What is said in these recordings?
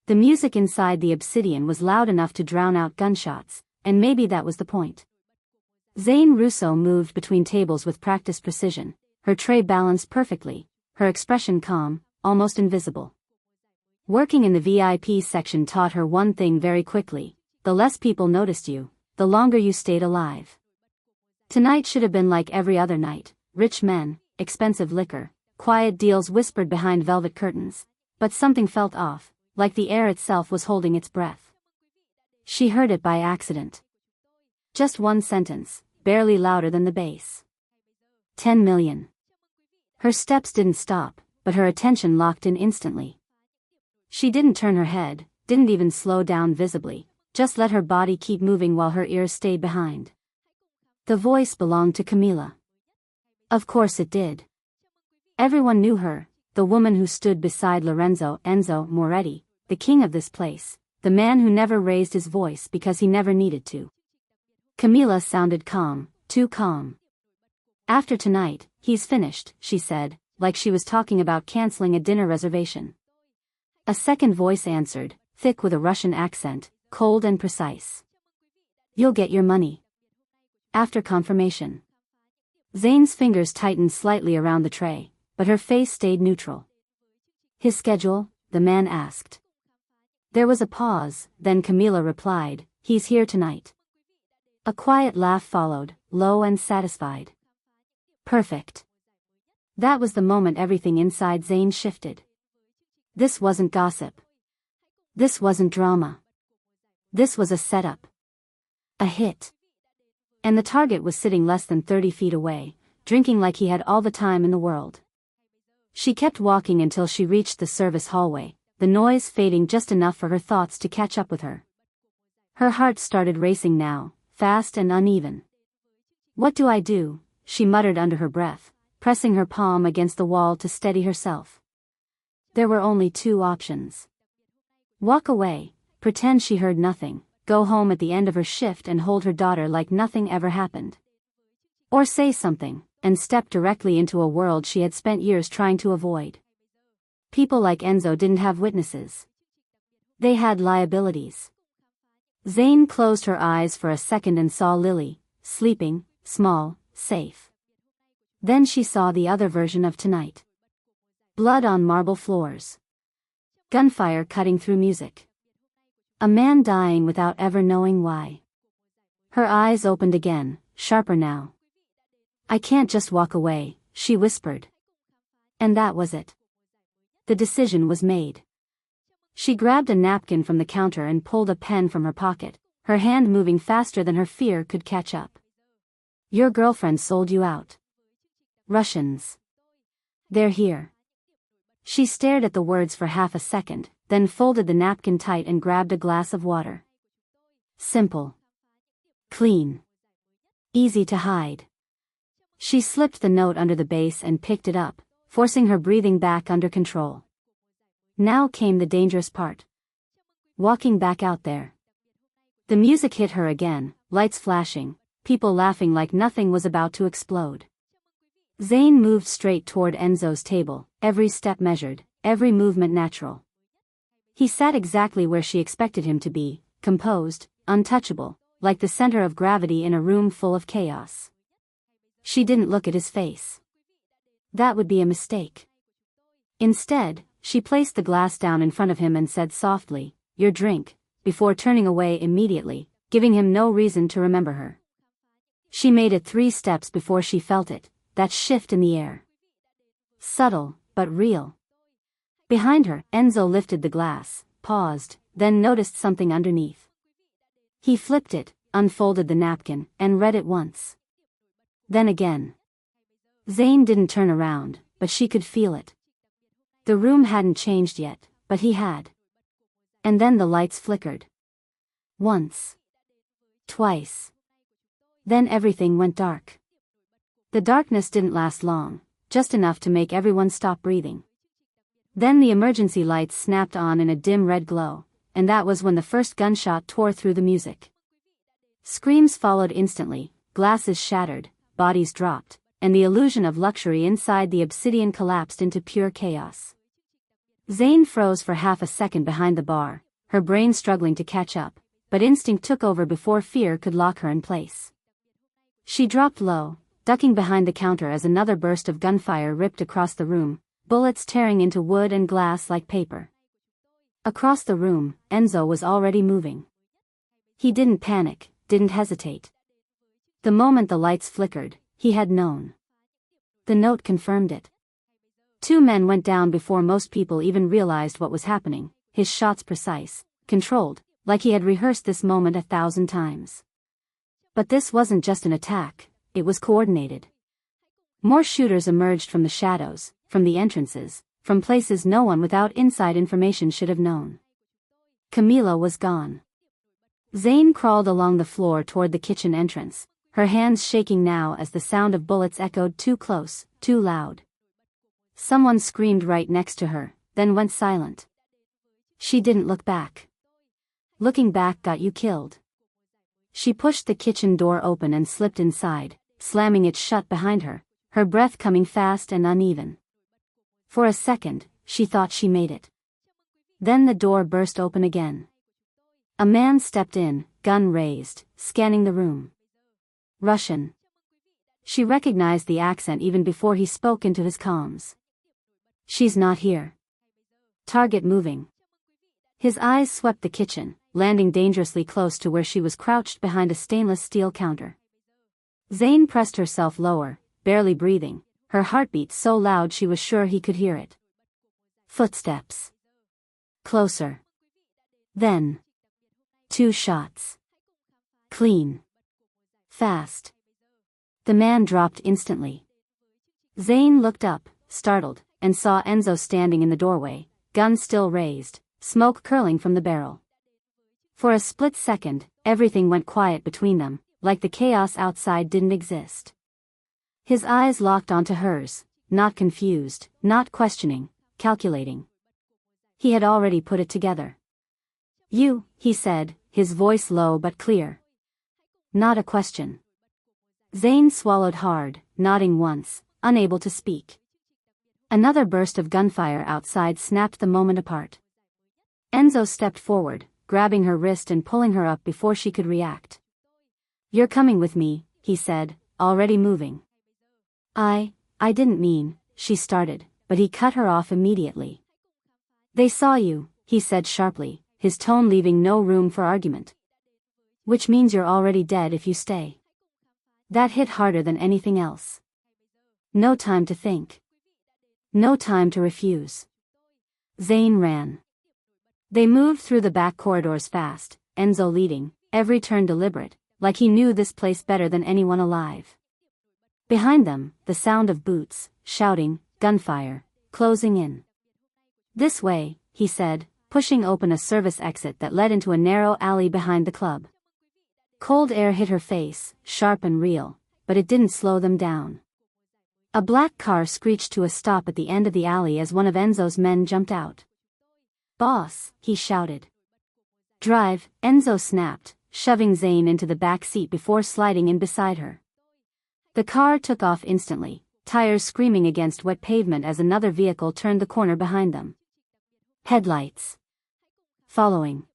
The music inside the obsidian was loud enough to drown out gunshots, and maybe that was the point. Zane Russo moved between tables with practiced precision, her tray balanced perfectly, her expression calm, almost invisible. Working in the VIP section taught her one thing very quickly: the less people noticed you, the longer you stayed alive. Tonight should have been like every other night: rich men, expensive liquor, quiet deals whispered behind velvet curtains. But something felt off, like the air itself was holding its breath. She heard it by accident. Just one sentence, barely louder than the bass. 10 million. Her steps didn't stop, but her attention locked in instantly. She didn't turn her head, didn't even slow down visibly, just let her body keep moving while her ears stayed behind. The voice belonged to Camila. Of course it did. Everyone knew her, the woman who stood beside Lorenzo Enzo Moretti, the king of this place, the man who never raised his voice because he never needed to. Camila sounded calm, too calm. After tonight, he's finished, she said, like she was talking about canceling a dinner reservation. A second voice answered, thick with a Russian accent, cold and precise. You'll get your money. After confirmation. Zane's fingers tightened slightly around the tray, but her face stayed neutral. His schedule? The man asked. There was a pause, then Camila replied, he's here tonight. A quiet laugh followed, low and satisfied. Perfect. That was the moment everything inside Zane shifted. This wasn't gossip. This wasn't drama. This was a setup. A hit. And the target was sitting less than 30 feet away, drinking like he had all the time in the world. She kept walking until she reached the service hallway, the noise fading just enough for her thoughts to catch up with her. Her heart started racing now, fast and uneven. What do I do? She muttered under her breath, pressing her palm against the wall to steady herself. There were only two options. Walk away, pretend she heard nothing, go home at the end of her shift and hold her daughter like nothing ever happened. Or say something, and step directly into a world she had spent years trying to avoid. People like Enzo didn't have witnesses. They had liabilities. Zane closed her eyes for a second and saw Lily, sleeping, small, safe. Then she saw the other version of tonight. Blood on marble floors. Gunfire cutting through music. A man dying without ever knowing why. Her eyes opened again, sharper now. I can't just walk away, she whispered. And that was it. The decision was made. She grabbed a napkin from the counter and pulled a pen from her pocket, her hand moving faster than her fear could catch up. Your girlfriend sold you out. Russians. They're here. She stared at the words for half a second, then folded the napkin tight and grabbed a glass of water. Simple. Clean. Easy to hide. She slipped the note under the base and picked it up, forcing her breathing back under control. Now came the dangerous part. Walking back out there. The music hit her again, lights flashing, people laughing like nothing was about to explode. Zane moved straight toward Enzo's table, every step measured, every movement natural. He sat exactly where she expected him to be, composed, untouchable, like the center of gravity in a room full of chaos. She didn't look at his face. That would be a mistake. Instead, she placed the glass down in front of him and said softly, your drink, before turning away immediately, giving him no reason to remember her. She made it 3 steps before she felt it, that shift in the air. Subtle, but real. Behind her, Enzo lifted the glass, paused, then noticed something underneath. He flipped it, unfolded the napkin, and read it once. Then again. Zane didn't turn around, but she could feel it. The room hadn't changed yet, but he had. And then the lights flickered. Once. Twice. Then everything went dark. The darkness didn't last long, just enough to make everyone stop breathing. Then the emergency lights snapped on in a dim red glow, and that was when the first gunshot tore through the music. Screams followed instantly, glasses shattered, bodies dropped, and the illusion of luxury inside the obsidian collapsed into pure chaos. Zane froze for half a second behind the bar, her brain struggling to catch up, but instinct took over before fear could lock her in place. She dropped low, ducking behind the counter as another burst of gunfire ripped across the room, bullets tearing into wood and glass like paper. Across the room, Enzo was already moving. He didn't panic, didn't hesitate. The moment the lights flickered, he had known. The note confirmed it. 2 men went down before most people even realized what was happening, his shots precise, controlled, like he had rehearsed this moment 1,000 times. But this wasn't just an attack, it was coordinated. More shooters emerged from the shadows, from the entrances, from places no one without inside information should have known. Camila was gone. Zane crawled along the floor toward the kitchen entrance, her hands shaking now as the sound of bullets echoed too close, too loud. Someone screamed right next to her, then went silent. She didn't look back. Looking back got you killed. She pushed the kitchen door open and slipped inside, slamming it shut behind her, her breath coming fast and uneven. For a second, she thought she made it. Then the door burst open again. A man stepped in, gun raised, scanning the room. Russian. She recognized the accent even before he spoke into his comms. She's not here. Target moving. His eyes swept the kitchen, landing dangerously close to where she was crouched behind a stainless steel counter. Zane pressed herself lower, barely breathing, her heartbeat so loud she was sure he could hear it. Footsteps. Closer. Then. 2 shots. Clean. Fast. The man dropped instantly. Zane looked up, startled, and saw Enzo standing in the doorway, gun still raised, smoke curling from the barrel. For a split second, everything went quiet between them, like the chaos outside didn't exist. His eyes locked onto hers, not confused, not questioning, calculating. He had already put it together. You, he said, his voice low but clear. Not a question. Zane swallowed hard, nodding once, unable to speak. Another burst of gunfire outside snapped the moment apart. Enzo stepped forward, grabbing her wrist and pulling her up before she could react. You're coming with me, he said, already moving. I didn't mean, she started, but he cut her off immediately. They saw you, he said sharply, his tone leaving no room for argument. Which means you're already dead if you stay. That hit harder than anything else. No time to think. No time to refuse. Zane ran. They moved through the back corridors fast, Enzo leading, every turn deliberate, like he knew this place better than anyone alive. Behind them, the sound of boots, shouting, gunfire, closing in. This way, he said, pushing open a service exit that led into a narrow alley behind the club. Cold air hit her face, sharp and real, but it didn't slow them down. A black car screeched to a stop at the end of the alley as one of Enzo's men jumped out. Boss, he shouted. Drive, Enzo snapped, shoving Zane into the back seat before sliding in beside her. The car took off instantly, tires screaming against wet pavement as another vehicle turned the corner behind them. Headlights. Following.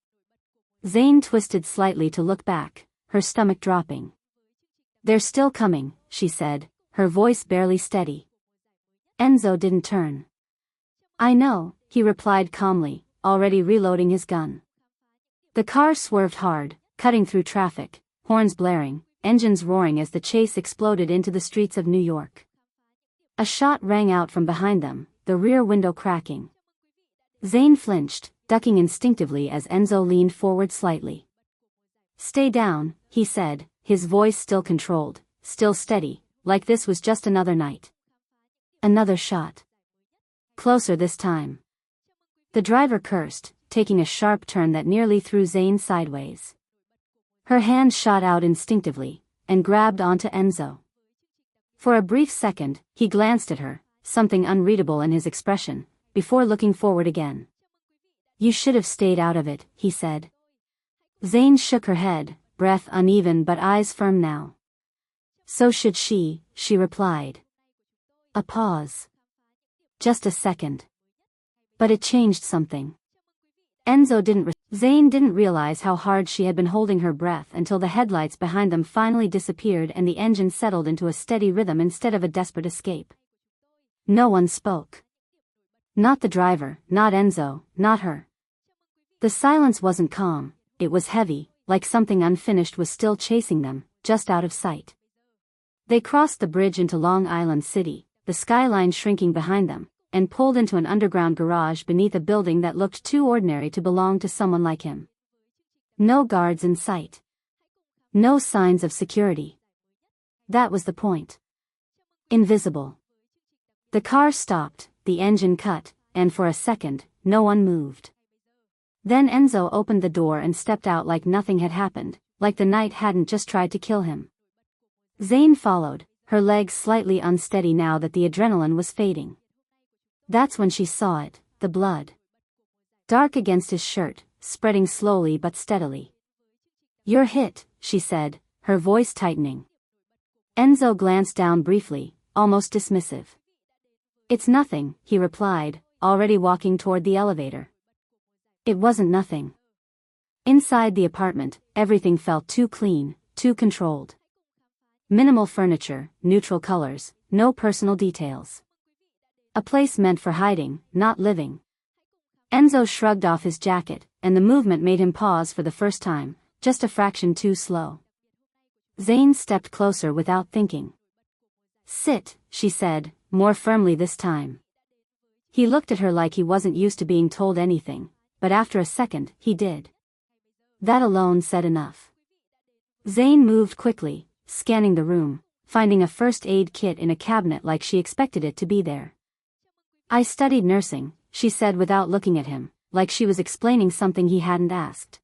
Zane twisted slightly to look back, her stomach dropping. They're still coming, she said, her voice barely steady. Enzo didn't turn. I know, he replied calmly, already reloading his gun. The car swerved hard, cutting through traffic, horns blaring, engines roaring as the chase exploded into the streets of New York. A shot rang out from behind them, the rear window cracking. Zane flinched, ducking instinctively as Enzo leaned forward slightly. Stay down, he said, his voice still controlled, still steady, like this was just another night. Another shot. Closer this time. The driver cursed, taking a sharp turn that nearly threw Zane sideways. Her hand shot out instinctively, and grabbed onto Enzo. For a brief second, he glanced at her, something unreadable in his expression, before looking forward again. You should have stayed out of it, he said. Zane shook her head, breath uneven but eyes firm now. So should she replied. A pause. Just a second. But it changed something. Zane didn't realize how hard she had been holding her breath until the headlights behind them finally disappeared and the engine settled into a steady rhythm instead of a desperate escape. No one spoke. Not the driver, not Enzo, not her. The silence wasn't calm, it was heavy, like something unfinished was still chasing them, just out of sight. They crossed the bridge into Long Island City, the skyline shrinking behind them, and pulled into an underground garage beneath a building that looked too ordinary to belong to someone like him. No guards in sight. No signs of security. That was the point. Invisible. The car stopped, the engine cut, and for a second, no one moved. Then Enzo opened the door and stepped out like nothing had happened, like the night hadn't just tried to kill him. Zane followed, her legs slightly unsteady now that the adrenaline was fading. That's when she saw it, the blood. Dark against his shirt, spreading slowly but steadily. "You're hit," she said, her voice tightening. Enzo glanced down briefly, almost dismissive. "It's nothing," he replied, already walking toward the elevator. It wasn't nothing. Inside the apartment, everything felt too clean, too controlled. Minimal furniture, neutral colors, no personal details. A place meant for hiding, not living. Enzo shrugged off his jacket, and the movement made him pause for the first time, just a fraction too slow. Zane stepped closer without thinking. "Sit," she said, more firmly this time. He looked at her like he wasn't used to being told anything, but after a second, he did. That alone said enough. Zane moved quickly, scanning the room, finding a first aid kit in a cabinet like she expected it to be there. "I studied nursing," she said without looking at him, like she was explaining something he hadn't asked.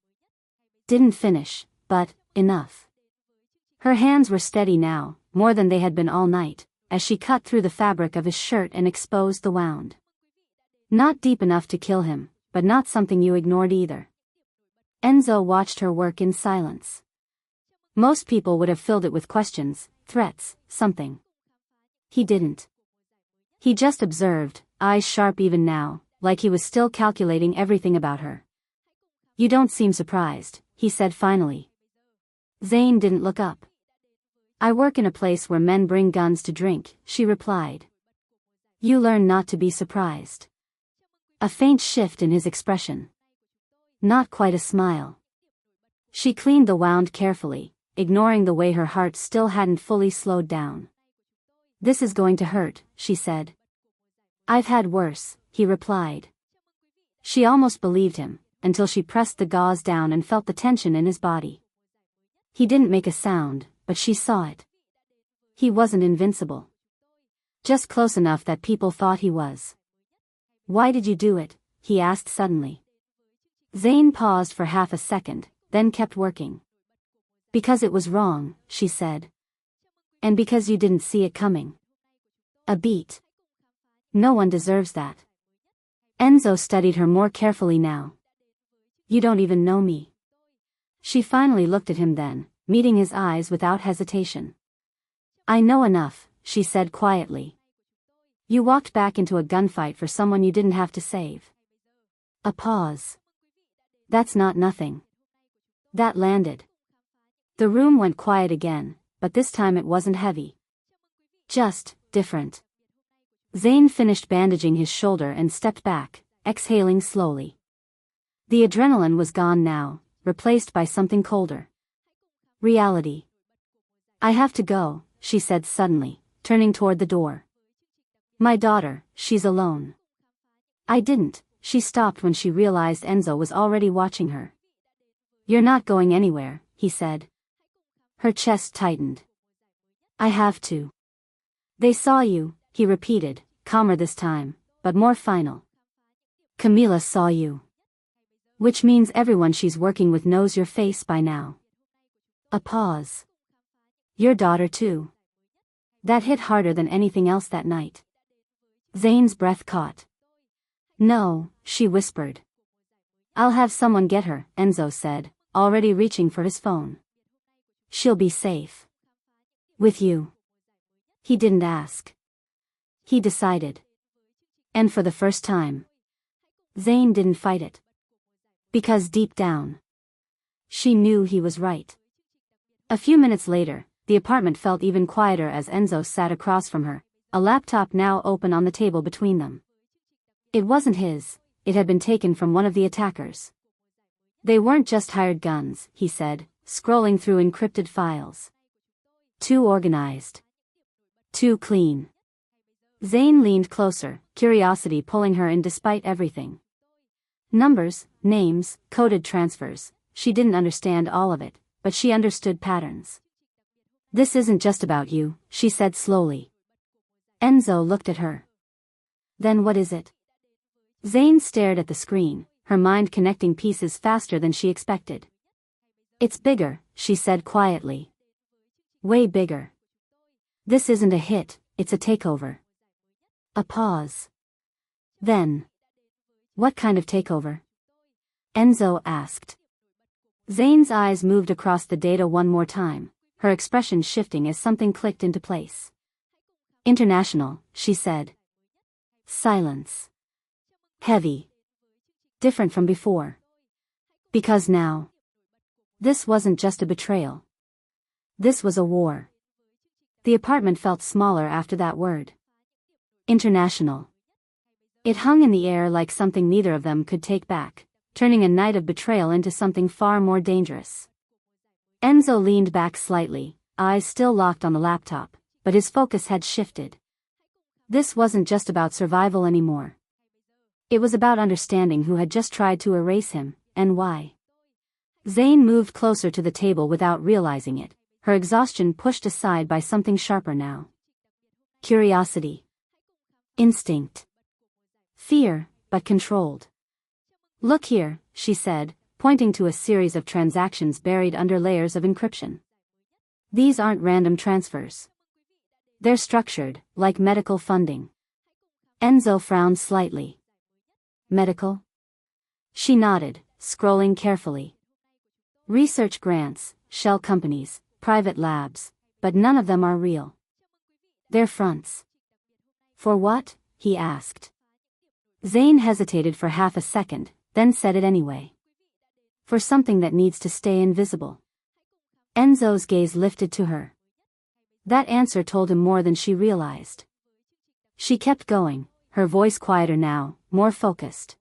"Didn't finish, but enough." Her hands were steady now, more than they had been all night, as she cut through the fabric of his shirt and exposed the wound. Not deep enough to kill him, but not something you ignored either. Enzo watched her work in silence. Most people would have filled it with questions, threats, something. He didn't. He just observed, eyes sharp even now, like he was still calculating everything about her. "You don't seem surprised," he said finally. Zane didn't look up. "I work in a place where men bring guns to drink," she replied. "You learn not to be surprised." A faint shift in his expression. Not quite a smile. She cleaned the wound carefully, ignoring the way her heart still hadn't fully slowed down. "This is going to hurt," she said. "I've had worse," he replied. She almost believed him, until she pressed the gauze down and felt the tension in his body. He didn't make a sound, but she saw it. He wasn't invincible. Just close enough that people thought he was. "Why did you do it?" he asked suddenly. Zane paused for half a second, then kept working. "Because it was wrong," she said. "And because you didn't see it coming." A beat. "No one deserves that." Enzo studied her more carefully now. "You don't even know me." She finally looked at him then, meeting his eyes without hesitation. "I know enough," she said quietly. "You walked back into a gunfight for someone you didn't have to save." A pause. "That's not nothing." That landed. The room went quiet again, but this time it wasn't heavy. Just different. Zane finished bandaging his shoulder and stepped back, exhaling slowly. The adrenaline was gone now, replaced by something colder. Reality. "I have to go," she said suddenly, turning toward the door. "My daughter, she's alone." "I didn't," she stopped when she realized Enzo was already watching her. "You're not going anywhere," he said. Her chest tightened. "I have to." "They saw you," he repeated, calmer this time, but more final. "Camila saw you. Which means everyone she's working with knows your face by now." A pause. "Your daughter too." That hit harder than anything else that night. Zane's breath caught. "No," she whispered. "I'll have someone get her," Enzo said, already reaching for his phone. "She'll be safe. With you." He didn't ask. He decided. And for the first time. Zane didn't fight it. Because deep down, she knew he was right. A few minutes later, the apartment felt even quieter as Enzo sat across from her, a laptop now open on the table between them. It wasn't his, it had been taken from one of the attackers. They weren't just hired guns, he said, scrolling through encrypted files. Too organized. Too clean. Zane leaned closer, curiosity pulling her in despite everything. Numbers, names, coded transfers, she didn't understand all of it, but she understood patterns. This isn't just about you, she said slowly. Enzo looked at her. Then what is it? Zane stared at the screen, her mind connecting pieces faster than she expected. It's bigger, she said quietly. Way bigger. This isn't a hit, it's a takeover. A pause. Then. What kind of takeover? Enzo asked. Zane's eyes moved across the data one more time, her expression shifting as something clicked into place. International, she said. Silence. Heavy. Different from before. Because now. This wasn't just a betrayal. This was a war. The apartment felt smaller after that word. International. It hung in the air like something neither of them could take back, turning a night of betrayal into something far more dangerous. Enzo leaned back slightly, eyes still locked on the laptop, but his focus had shifted. This wasn't just about survival anymore. It was about understanding who had just tried to erase him, and why. Zane moved closer to the table without realizing it, her exhaustion pushed aside by something sharper now. Curiosity. Instinct. Fear, but controlled. Look here, she said, pointing to a series of transactions buried under layers of encryption. These aren't random transfers. They're structured, like medical funding. Enzo frowned slightly. Medical? She nodded, scrolling carefully. Research grants, shell companies, private labs, but none of them are real. They're fronts. For what? He asked. Zane hesitated for half a second, then said it anyway. For something that needs to stay invisible. Enzo's gaze lifted to her. That answer told him more than she realized. She kept going, her voice quieter now, more focused.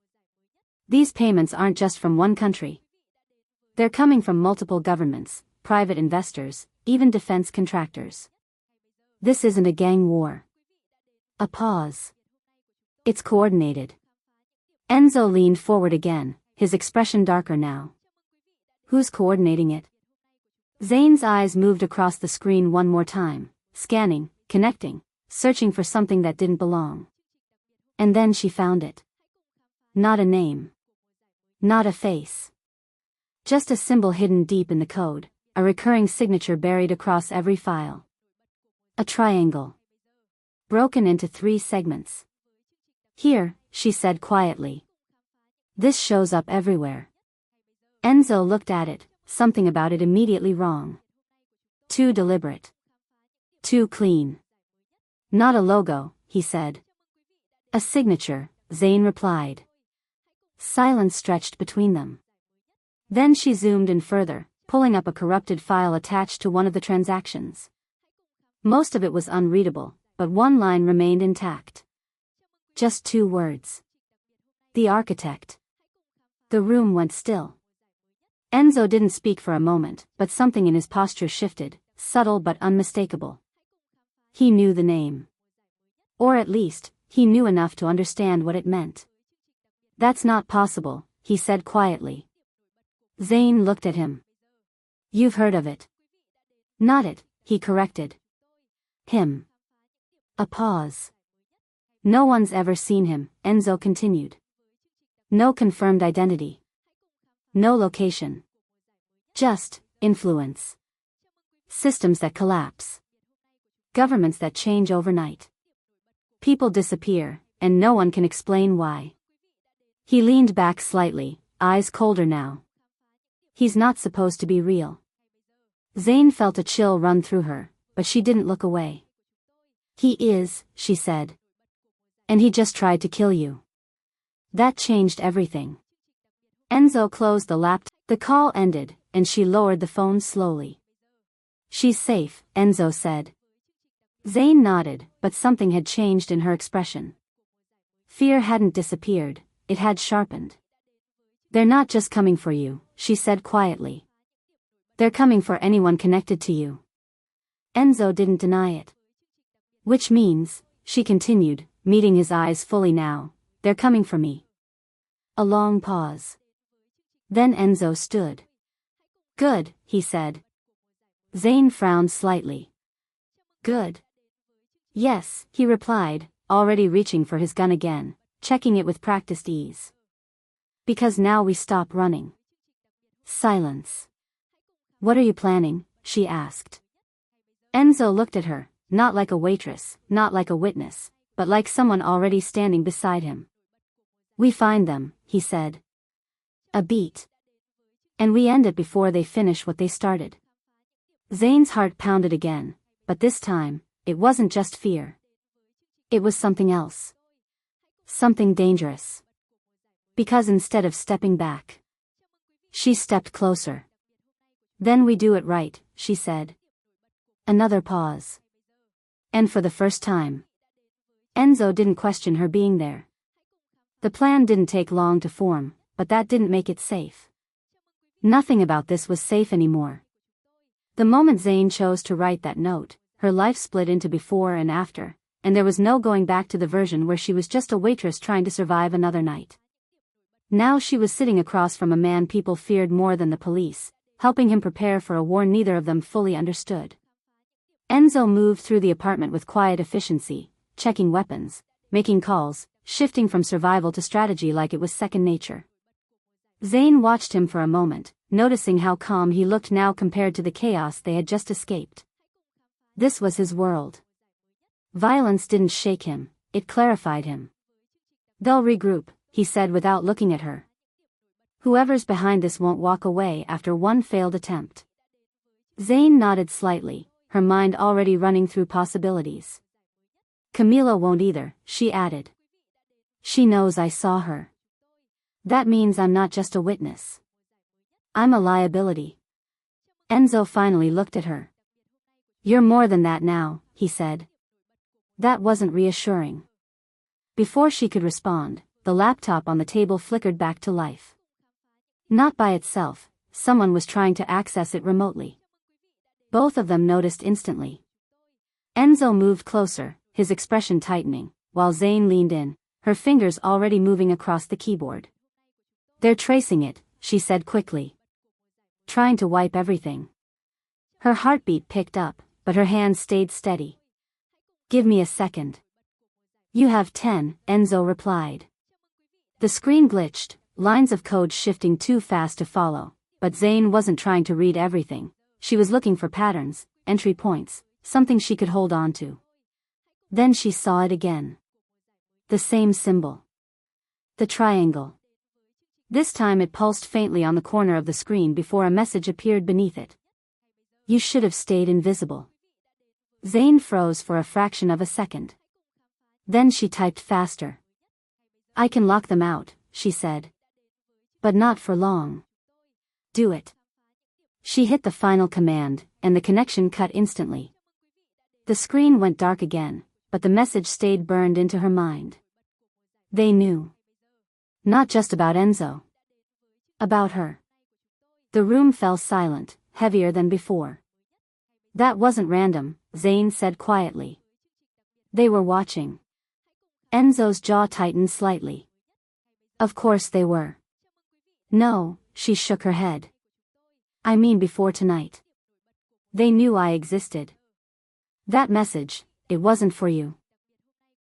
These payments aren't just from one country. They're coming from multiple governments, private investors, even defense contractors. This isn't a gang war. A pause. It's coordinated. Enzo leaned forward again, his expression darker now. Who's coordinating it? Zane's eyes moved across the screen one more time, scanning, connecting, searching for something that didn't belong. And then she found it. Not a name. Not a face. Just a symbol hidden deep in the code, a recurring signature buried across every file. A triangle. Broken into 3 segments. Here, she said quietly. This shows up everywhere. Enzo looked at it, something about it immediately wrong. Too deliberate. Too clean. Not a logo, he said. A signature, Zane replied. Silence stretched between them. Then she zoomed in further, pulling up a corrupted file attached to one of the transactions. Most of it was unreadable, but one line remained intact. Just 2 words. The architect. The room went still. Enzo didn't speak for a moment, but something in his posture shifted, subtle but unmistakable. He knew the name. Or at least, he knew enough to understand what it meant. That's not possible, he said quietly. Zane looked at him. You've heard of it. Not it, he corrected. Him. A pause. No one's ever seen him, Enzo continued. No confirmed identity. No location. Just influence. Systems that collapse. Governments that change overnight. People disappear, and no one can explain why. He leaned back slightly, eyes colder now. He's not supposed to be real. Zane felt a chill run through her, but she didn't look away. He is, she said. And he just tried to kill you. That changed everything. Enzo closed the laptop. The call ended, and she lowered the phone slowly. She's safe, Enzo said. Zane nodded, but something had changed in her expression. Fear hadn't disappeared, it had sharpened. They're not just coming for you, she said quietly. They're coming for anyone connected to you. Enzo didn't deny it. Which means, she continued, meeting his eyes fully now, they're coming for me. A long pause. Then Enzo stood. Good, he said. Zane frowned slightly. Good. Yes, he replied, already reaching for his gun again, checking it with practiced ease. Because now we stop running. Silence. What are you planning? She asked. Enzo looked at her, not like a waitress, not like a witness, but like someone already standing beside him. We find them, he said. A beat. And we end it before they finish what they started. Zane's heart pounded again, but this time, it wasn't just fear. It was something else. Something dangerous. Because instead of stepping back, she stepped closer. Then we do it right, she said. Another pause. And for the first time, Enzo didn't question her being there. The plan didn't take long to form, but that didn't make it safe. Nothing about this was safe anymore. The moment Zane chose to write that note, her life split into before and after, and there was no going back to the version where she was just a waitress trying to survive another night. Now she was sitting across from a man people feared more than the police, helping him prepare for a war neither of them fully understood. Enzo moved through the apartment with quiet efficiency, checking weapons, making calls, shifting from survival to strategy like it was second nature. Zane watched him for a moment, noticing how calm he looked now compared to the chaos they had just escaped. This was his world. Violence didn't shake him, it clarified him. They'll regroup, he said without looking at her. Whoever's behind this won't walk away after one failed attempt. Zane nodded slightly, her mind already running through possibilities. Camila won't either, she added. She knows I saw her. That means I'm not just a witness. I'm a liability. Enzo finally looked at her. You're more than that now, he said. That wasn't reassuring. Before she could respond, the laptop on the table flickered back to life. Not by itself, someone was trying to access it remotely. Both of them noticed instantly. Enzo moved closer, his expression tightening, while Zane leaned in, her fingers already moving across the keyboard. They're tracing it, she said quickly. Trying to wipe everything. Her heartbeat picked up, but her hand stayed steady. Give me a second. You have 10, Enzo replied. The screen glitched, lines of code shifting too fast to follow, but Zane wasn't trying to read everything. She was looking for patterns, entry points, something she could hold on to. Then she saw it again. The same symbol. The triangle. This time it pulsed faintly on the corner of the screen before a message appeared beneath it. You should have stayed invisible. Zane froze for a fraction of a second. Then she typed faster. I can lock them out, she said. But not for long. Do it. She hit the final command, and the connection cut instantly. The screen went dark again, but the message stayed burned into her mind. They knew. Not just about Enzo. About her. The room fell silent, heavier than before. That wasn't random, Zane said quietly. They were watching. Enzo's jaw tightened slightly. Of course they were. No, she shook her head. I mean before tonight. They knew I existed. That message, it wasn't for you.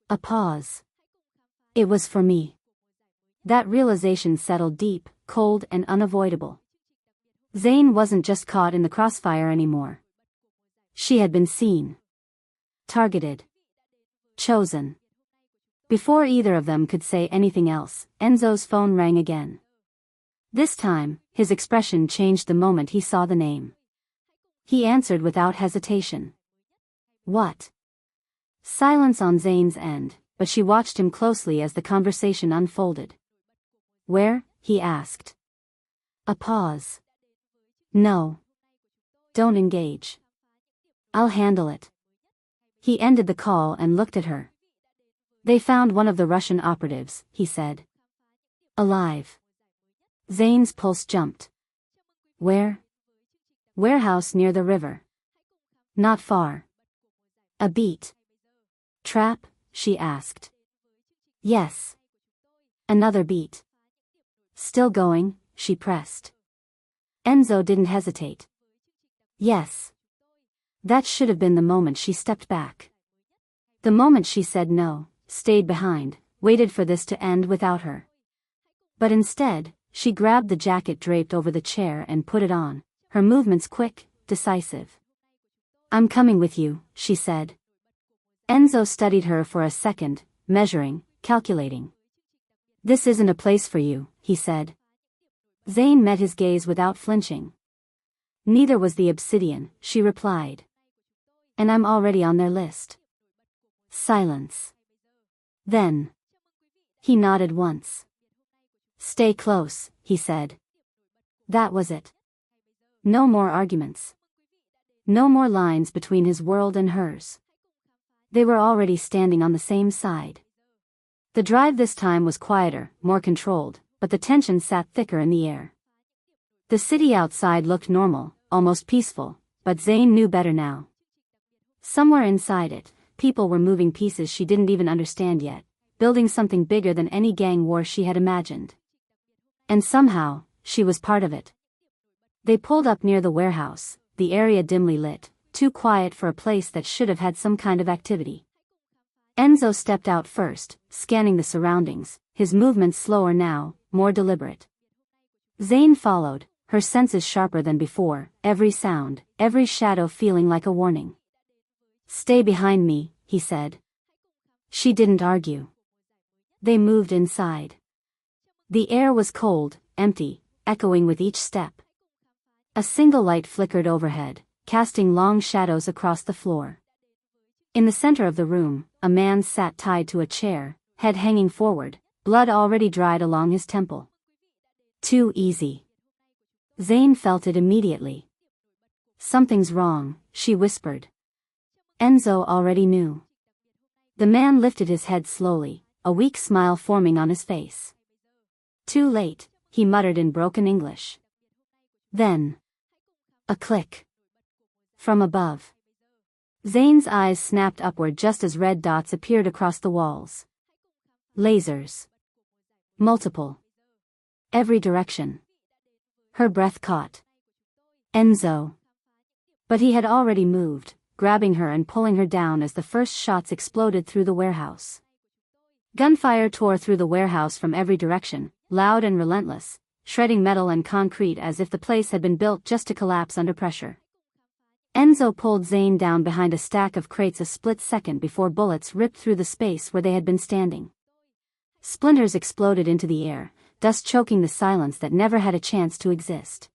A pause. It was for me. That realization settled deep, cold and unavoidable. Zane wasn't just caught in the crossfire anymore. She had been seen. Targeted. Chosen. Before either of them could say anything else, Enzo's phone rang again. This time, his expression changed the moment he saw the name. He answered without hesitation. What? Silence on Zane's end, but she watched him closely as the conversation unfolded. Where? He asked. A pause. No. Don't engage. I'll handle it. He ended the call and looked at her. They found one of the Russian operatives, he said. Alive. Zane's pulse jumped. Where? Warehouse near the river. Not far. A beat. Trap? She asked. Yes. Another beat. Still going? She pressed. Enzo didn't hesitate. Yes. That should have been the moment she stepped back. The moment she said no, stayed behind, waited for this to end without her. But instead, she grabbed the jacket draped over the chair and put it on, her movements quick, decisive. I'm coming with you, she said. Enzo studied her for a second, measuring, calculating. This isn't a place for you, he said. Zane met his gaze without flinching. Neither was the obsidian, she replied. And I'm already on their list. Silence. Then. He nodded once. Stay close, he said. That was it. No more arguments. No more lines between his world and hers. They were already standing on the same side. The drive this time was quieter, more controlled, but the tension sat thicker in the air. The city outside looked normal, almost peaceful, but Zane knew better now. Somewhere inside it, people were moving pieces she didn't even understand yet, building something bigger than any gang war she had imagined. And somehow, she was part of it. They pulled up near the warehouse, the area dimly lit, too quiet for a place that should have had some kind of activity. Enzo stepped out first, scanning the surroundings, his movements slower now, more deliberate. Zane followed, her senses sharper than before, every sound, every shadow feeling like a warning. Stay behind me, he said. She didn't argue. They moved inside. The air was cold, empty, echoing with each step. A single light flickered overhead, casting long shadows across the floor. In the center of the room, a man sat tied to a chair, head hanging forward, blood already dried along his temple. Too easy. Zane felt it immediately. Something's wrong, she whispered. Enzo already knew. The man lifted his head slowly, a weak smile forming on his face. Too late, he muttered in broken English. Then. A click. From above. Zane's eyes snapped upward just as red dots appeared across the walls. Lasers. Multiple. Every direction. Her breath caught. Enzo. But he had already moved, grabbing her and pulling her down as the first shots exploded through the warehouse. Gunfire tore through the warehouse from every direction, loud and relentless, shredding metal and concrete as if the place had been built just to collapse under pressure. Enzo pulled Zane down behind a stack of crates a split second before bullets ripped through the space where they had been standing. Splinters exploded into the air, dust choking the silence that never had a chance to exist.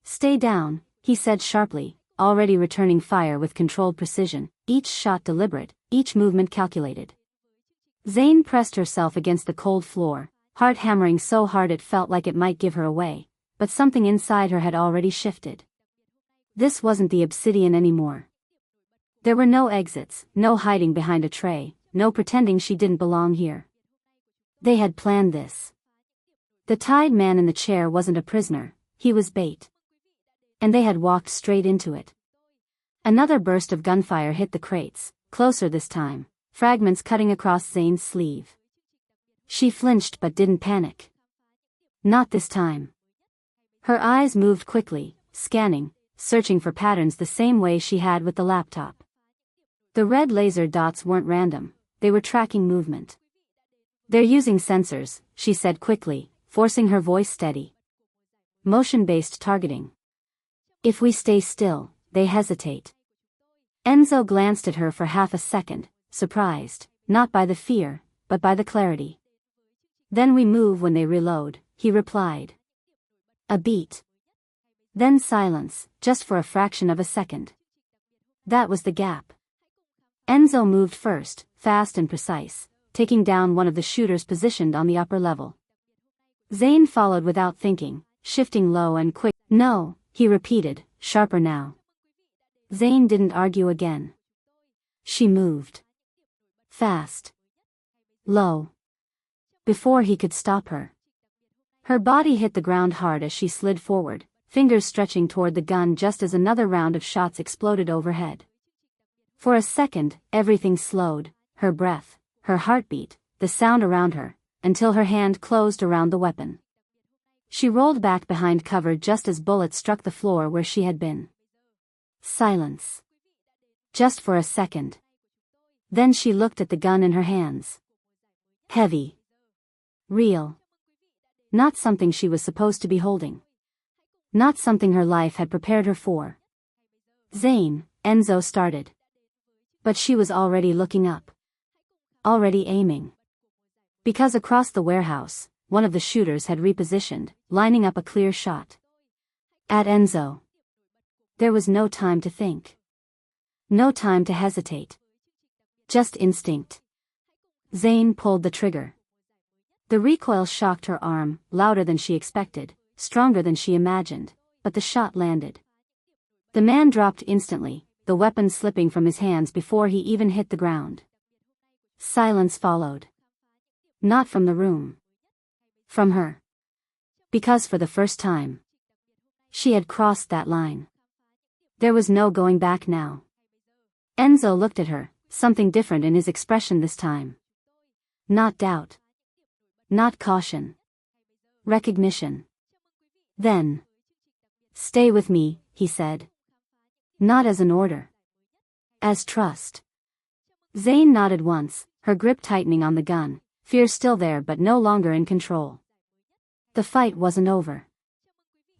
Stay down, he said sharply, already returning fire with controlled precision, each shot deliberate, each movement calculated. Zane pressed herself against the cold floor, heart hammering so hard it felt like it might give her away, but something inside her had already shifted. This wasn't the obsidian anymore. There were no exits, no hiding behind a tray, no pretending she didn't belong here. They had planned this. The tied man in the chair wasn't a prisoner, he was bait. And they had walked straight into it. Another burst of gunfire hit the crates, closer this time, fragments cutting across Zane's sleeve. She flinched but didn't panic. Not this time. Her eyes moved quickly, scanning, searching for patterns the same way she had with the laptop. The red laser dots weren't random, they were tracking movement. They're using sensors, she said quickly, forcing her voice steady. Motion-based targeting. If we stay still, they hesitate. Enzo glanced at her for half a second, surprised, not by the fear, but by the clarity. Then we move when they reload, he replied. A beat. Then silence, just for a fraction of a second. That was the gap. Enzo moved first, fast and precise, taking down one of the shooters positioned on the upper level. Zane followed without thinking, shifting low and quick. No, he repeated, sharper now. Zane didn't argue again. She moved. Fast. Low. Before he could stop her. Her body hit the ground hard as she slid forward, fingers stretching toward the gun just as another round of shots exploded overhead. For a second, everything slowed, her breath, her heartbeat, the sound around her, until her hand closed around the weapon. She rolled back behind cover just as bullets struck the floor where she had been. Silence. Just for a second. Then she looked at the gun in her hands. Heavy. Real. Not something she was supposed to be holding. Not something her life had prepared her for. Zane, Enzo started. But she was already looking up. Already aiming. Because across the warehouse, one of the shooters had repositioned, lining up a clear shot. At Enzo. There was no time to think. No time to hesitate. Just instinct. Zane pulled the trigger. The recoil shocked her arm, louder than she expected, stronger than she imagined, but the shot landed. The man dropped instantly, the weapon slipping from his hands before he even hit the ground. Silence followed. Not from the room. From her. Because for the first time, she had crossed that line. There was no going back now. Enzo looked at her, something different in his expression this time. Not doubt. Not caution. Recognition. Then. Stay with me, he said. Not as an order. As trust. Zane nodded once, her grip tightening on the gun, fear still there but no longer in control. The fight wasn't over.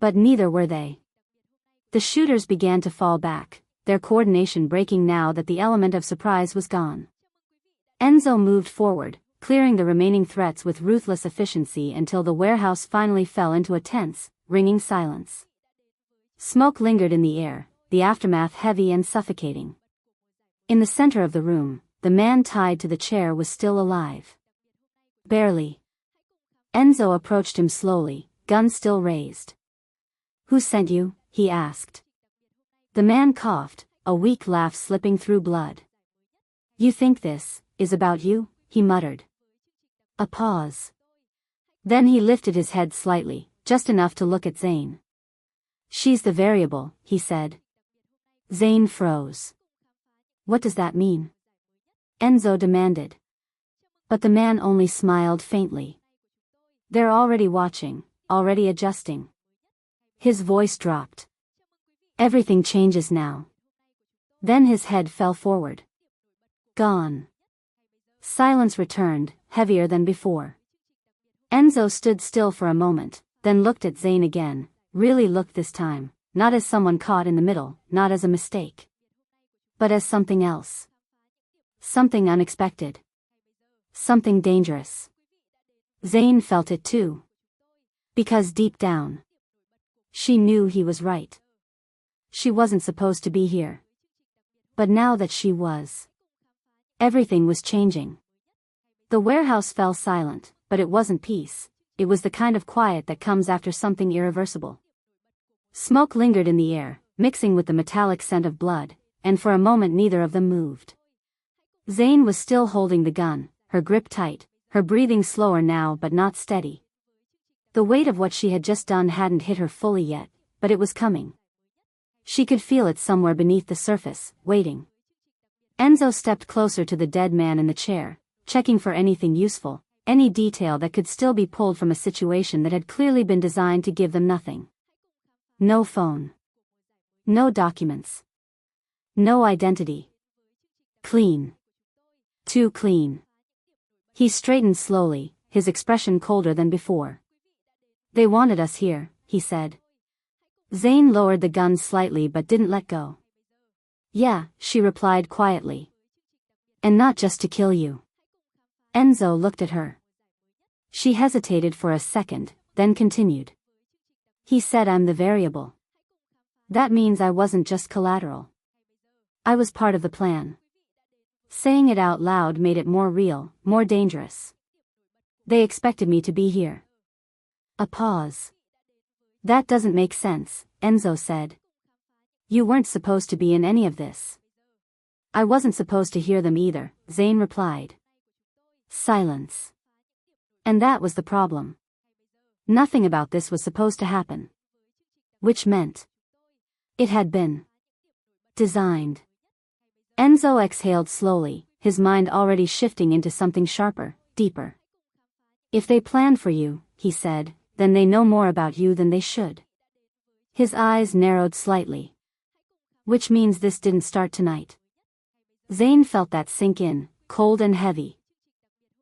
But neither were they. The shooters began to fall back, their coordination breaking now that the element of surprise was gone. Enzo moved forward, clearing the remaining threats with ruthless efficiency until the warehouse finally fell into a tense, ringing silence. Smoke lingered in the air, the aftermath heavy and suffocating. In the center of the room, the man tied to the chair was still alive. Barely. Enzo approached him slowly, gun still raised. Who sent you? He asked. The man coughed, a weak laugh slipping through blood. You think this is about you? He muttered. A pause. Then he lifted his head slightly, just enough to look at Zane. She's the variable, he said. Zane froze. What does that mean? Enzo demanded. But the man only smiled faintly. They're already watching, already adjusting. His voice dropped. Everything changes now. Then his head fell forward. Gone. Silence returned, heavier than before. Enzo stood still for a moment, then looked at Zane again, really looked this time, not as someone caught in the middle, not as a mistake. But as something else. Something unexpected. Something dangerous. Zane felt it too. Because deep down, she knew he was right. She wasn't supposed to be here. But now that she was, everything was changing. The warehouse fell silent, but it wasn't peace, it was the kind of quiet that comes after something irreversible. Smoke lingered in the air, mixing with the metallic scent of blood, and for a moment neither of them moved. Zane was still holding the gun, her grip tight, her breathing slower now but not steady. The weight of what she had just done hadn't hit her fully yet, but it was coming. She could feel it somewhere beneath the surface, waiting. Enzo stepped closer to the dead man in the chair, checking for anything useful, any detail that could still be pulled from a situation that had clearly been designed to give them nothing. No phone. No documents. No identity. Clean. Too clean. He straightened slowly, his expression colder than before. They wanted us here, he said. Zane lowered the gun slightly but didn't let go. Yeah, she replied quietly. And not just to kill you. Enzo looked at her. She hesitated for a second, then continued. He said I'm the variable. That means I wasn't just collateral. I was part of the plan. Saying it out loud made it more real, more dangerous. They expected me to be here. A pause. That doesn't make sense, Enzo said. You weren't supposed to be in any of this. I wasn't supposed to hear them either, Zane replied. Silence. And that was the problem. Nothing about this was supposed to happen. Which meant it had been designed. Enzo exhaled slowly, his mind already shifting into something sharper, deeper. If they planned for you, he said, then they know more about you than they should. His eyes narrowed slightly. Which means this didn't start tonight. Zane felt that sink in, cold and heavy.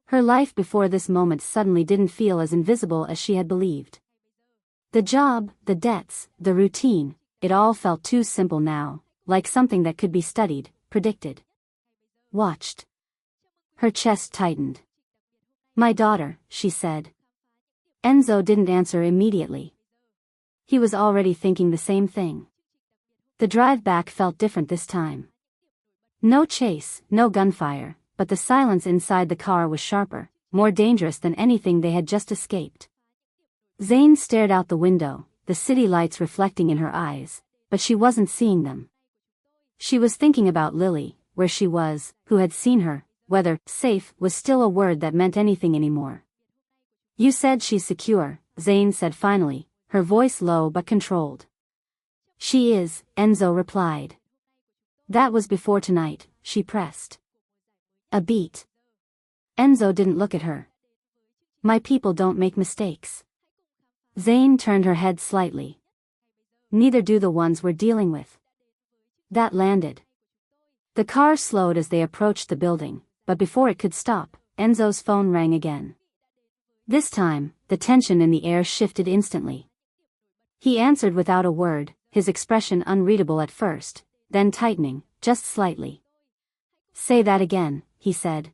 Her life before this moment suddenly didn't feel as invisible as she had believed. The job, the debts, the routine, it all felt too simple now, like something that could be studied, predicted, watched. Her chest tightened. My daughter, she said. Enzo didn't answer immediately. He was already thinking the same thing. The drive back felt different this time. No chase, no gunfire, but the silence inside the car was sharper, more dangerous than anything they had just escaped. Zane stared out the window, the city lights reflecting in her eyes, but she wasn't seeing them. She was thinking about Lily, where she was, who had seen her, whether safe was still a word that meant anything anymore. You said she's secure, Zane said finally, her voice low but controlled. She is, Enzo replied. That was before tonight, she pressed. A beat. Enzo didn't look at her. My people don't make mistakes. Zane turned her head slightly. Neither do the ones we're dealing with. That landed. The car slowed as they approached the building, but before it could stop, Enzo's phone rang again. This time, the tension in the air shifted instantly. He answered without a word, his expression unreadable at first, then tightening, just slightly. Say that again, he said.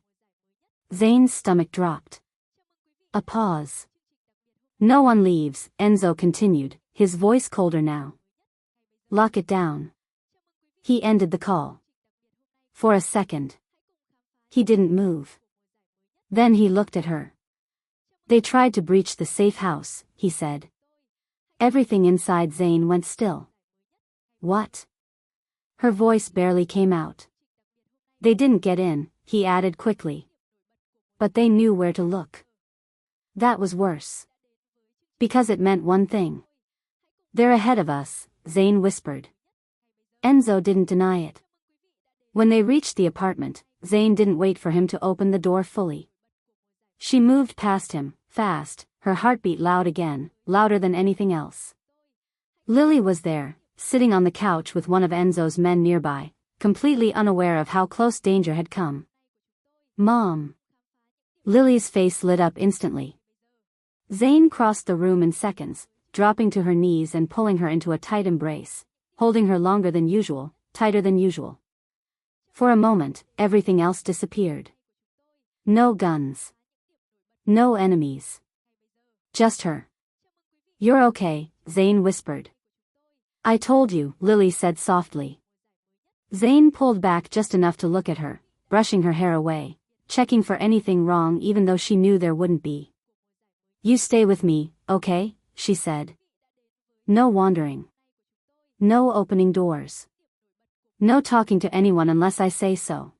Zane's stomach dropped. A pause. No one leaves, Enzo continued, his voice colder now. Lock it down. He ended the call. For a second. He didn't move. Then he looked at her. They tried to breach the safe house, he said. Everything inside Zane went still. What? Her voice barely came out. They didn't get in, he added quickly. But they knew where to look. That was worse. Because it meant one thing. They're ahead of us, Zane whispered. Enzo didn't deny it. When they reached the apartment, Zane didn't wait for him to open the door fully. She moved past him, fast, her heartbeat loud again, louder than anything else. Lily was there, sitting on the couch with one of Enzo's men nearby, completely unaware of how close danger had come. Mom. Lily's face lit up instantly. Zane crossed the room in seconds, dropping to her knees and pulling her into a tight embrace, holding her longer than usual, tighter than usual. For a moment, everything else disappeared. No guns. No enemies. Just her. You're okay, Zane whispered. I told you, Lily said softly. Zane pulled back just enough to look at her, brushing her hair away, checking for anything wrong even though she knew there wouldn't be. You stay with me, okay? She said. No wandering. No opening doors. No talking to anyone unless I say so.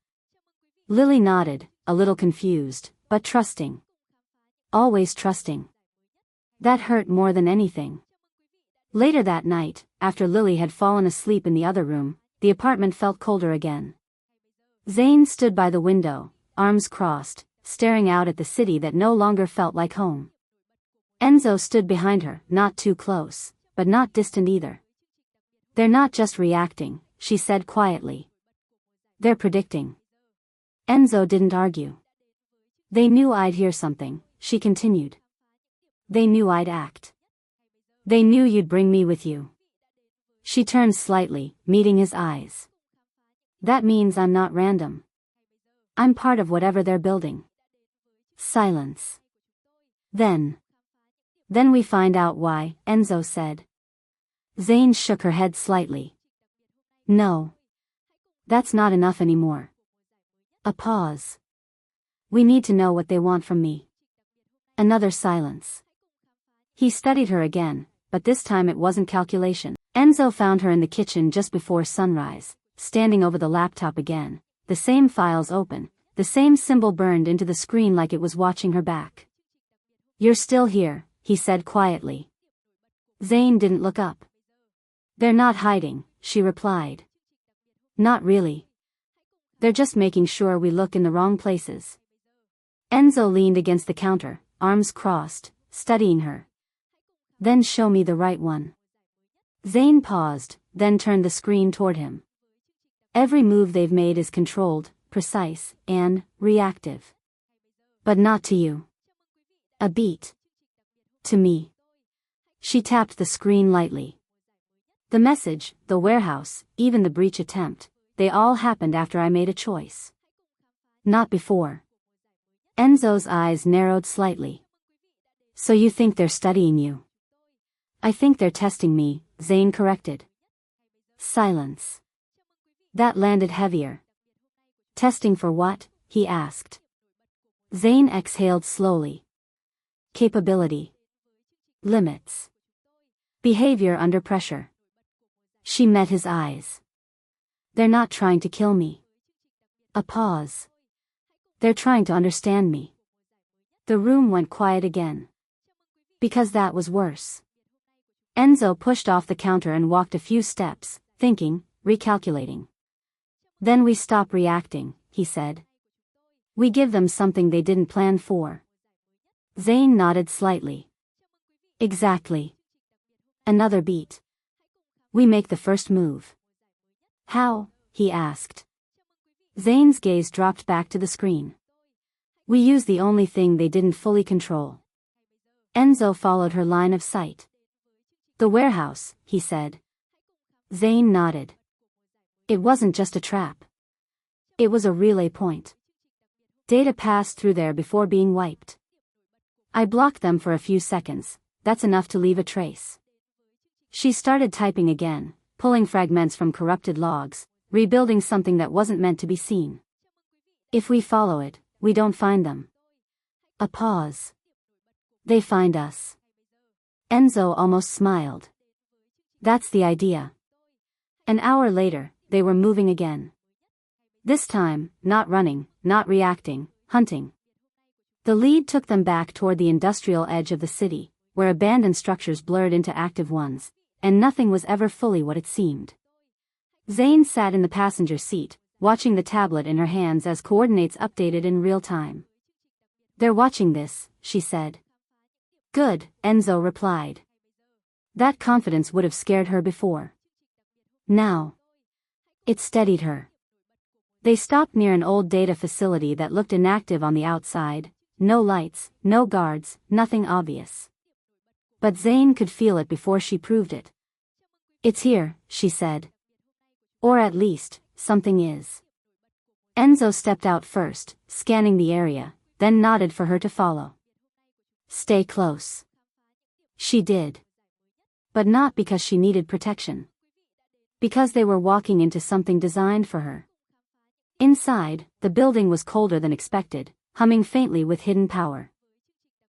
Lily nodded, a little confused, but trusting. Always trusting. That hurt more than anything. Later that night, after Lily had fallen asleep in the other room, the apartment felt colder again. Zane stood by the window, arms crossed, staring out at the city that no longer felt like home. Enzo stood behind her, not too close, but not distant either. They're not just reacting, she said quietly. They're predicting. Enzo didn't argue. They knew I'd hear something, she continued. They knew I'd act. They knew you'd bring me with you. She turned slightly, meeting his eyes. That means I'm not random. I'm part of whatever they're building. Silence. Then we find out why, Enzo said. Zane shook her head slightly. No. That's not enough anymore. A pause. We need to know what they want from me. Another silence. He studied her again, but this time it wasn't calculation. Enzo found her in the kitchen just before sunrise, standing over the laptop again, the same files open, the same symbol burned into the screen like it was watching her back. "You're still here," he said quietly. Zane didn't look up. "They're not hiding," she replied. "Not really. They're just making sure we look in the wrong places." Enzo leaned against the counter, arms crossed, studying her. "Then show me the right one." Zane paused, then turned the screen toward him. "Every move they've made is controlled, precise, and reactive. But not to you. A beat. To me." She tapped the screen lightly. "The message, the warehouse, even the breach attempt, they all happened after I made a choice. Not before." Enzo's eyes narrowed slightly. "So you think they're studying you?" "I think they're testing me," Zane corrected. Silence. That landed heavier. "Testing for what?" he asked. Zane exhaled slowly. "Capability. Limits. Behavior under pressure." She met his eyes. "They're not trying to kill me." A pause. "They're trying to understand me." The room went quiet again. Because that was worse. Enzo pushed off the counter and walked a few steps, thinking, recalculating. "Then we stop reacting," he said. "We give them something they didn't plan for." Zane nodded slightly. "Exactly. Another beat. We make the first move." "How?" he asked. Zane's gaze dropped back to the screen. "We use the only thing they didn't fully control." Enzo followed her line of sight. "The warehouse," he said. Zane nodded. "It wasn't just a trap. It was a relay point. Data passed through there before being wiped. I blocked them for a few seconds, that's enough to leave a trace." She started typing again, pulling fragments from corrupted logs, rebuilding something that wasn't meant to be seen. "If we follow it, we don't find them." A pause. "They find us." Enzo almost smiled. "That's the idea." An hour later, they were moving again. This time, not running, not reacting, hunting. The lead took them back toward the industrial edge of the city, where abandoned structures blurred into active ones, and nothing was ever fully what it seemed. Zane sat in the passenger seat, watching the tablet in her hands as coordinates updated in real time. "They're watching this," she said. "Good," Enzo replied. That confidence would have scared her before. Now. It steadied her. They stopped near an old data facility that looked inactive on the outside, no lights, no guards, nothing obvious. But Zane could feel it before she proved it. "It's here," she said. "Or at least, something is." Enzo stepped out first, scanning the area, then nodded for her to follow. "Stay close." She did. But not because she needed protection. Because they were walking into something designed for her. Inside, the building was colder than expected, humming faintly with hidden power.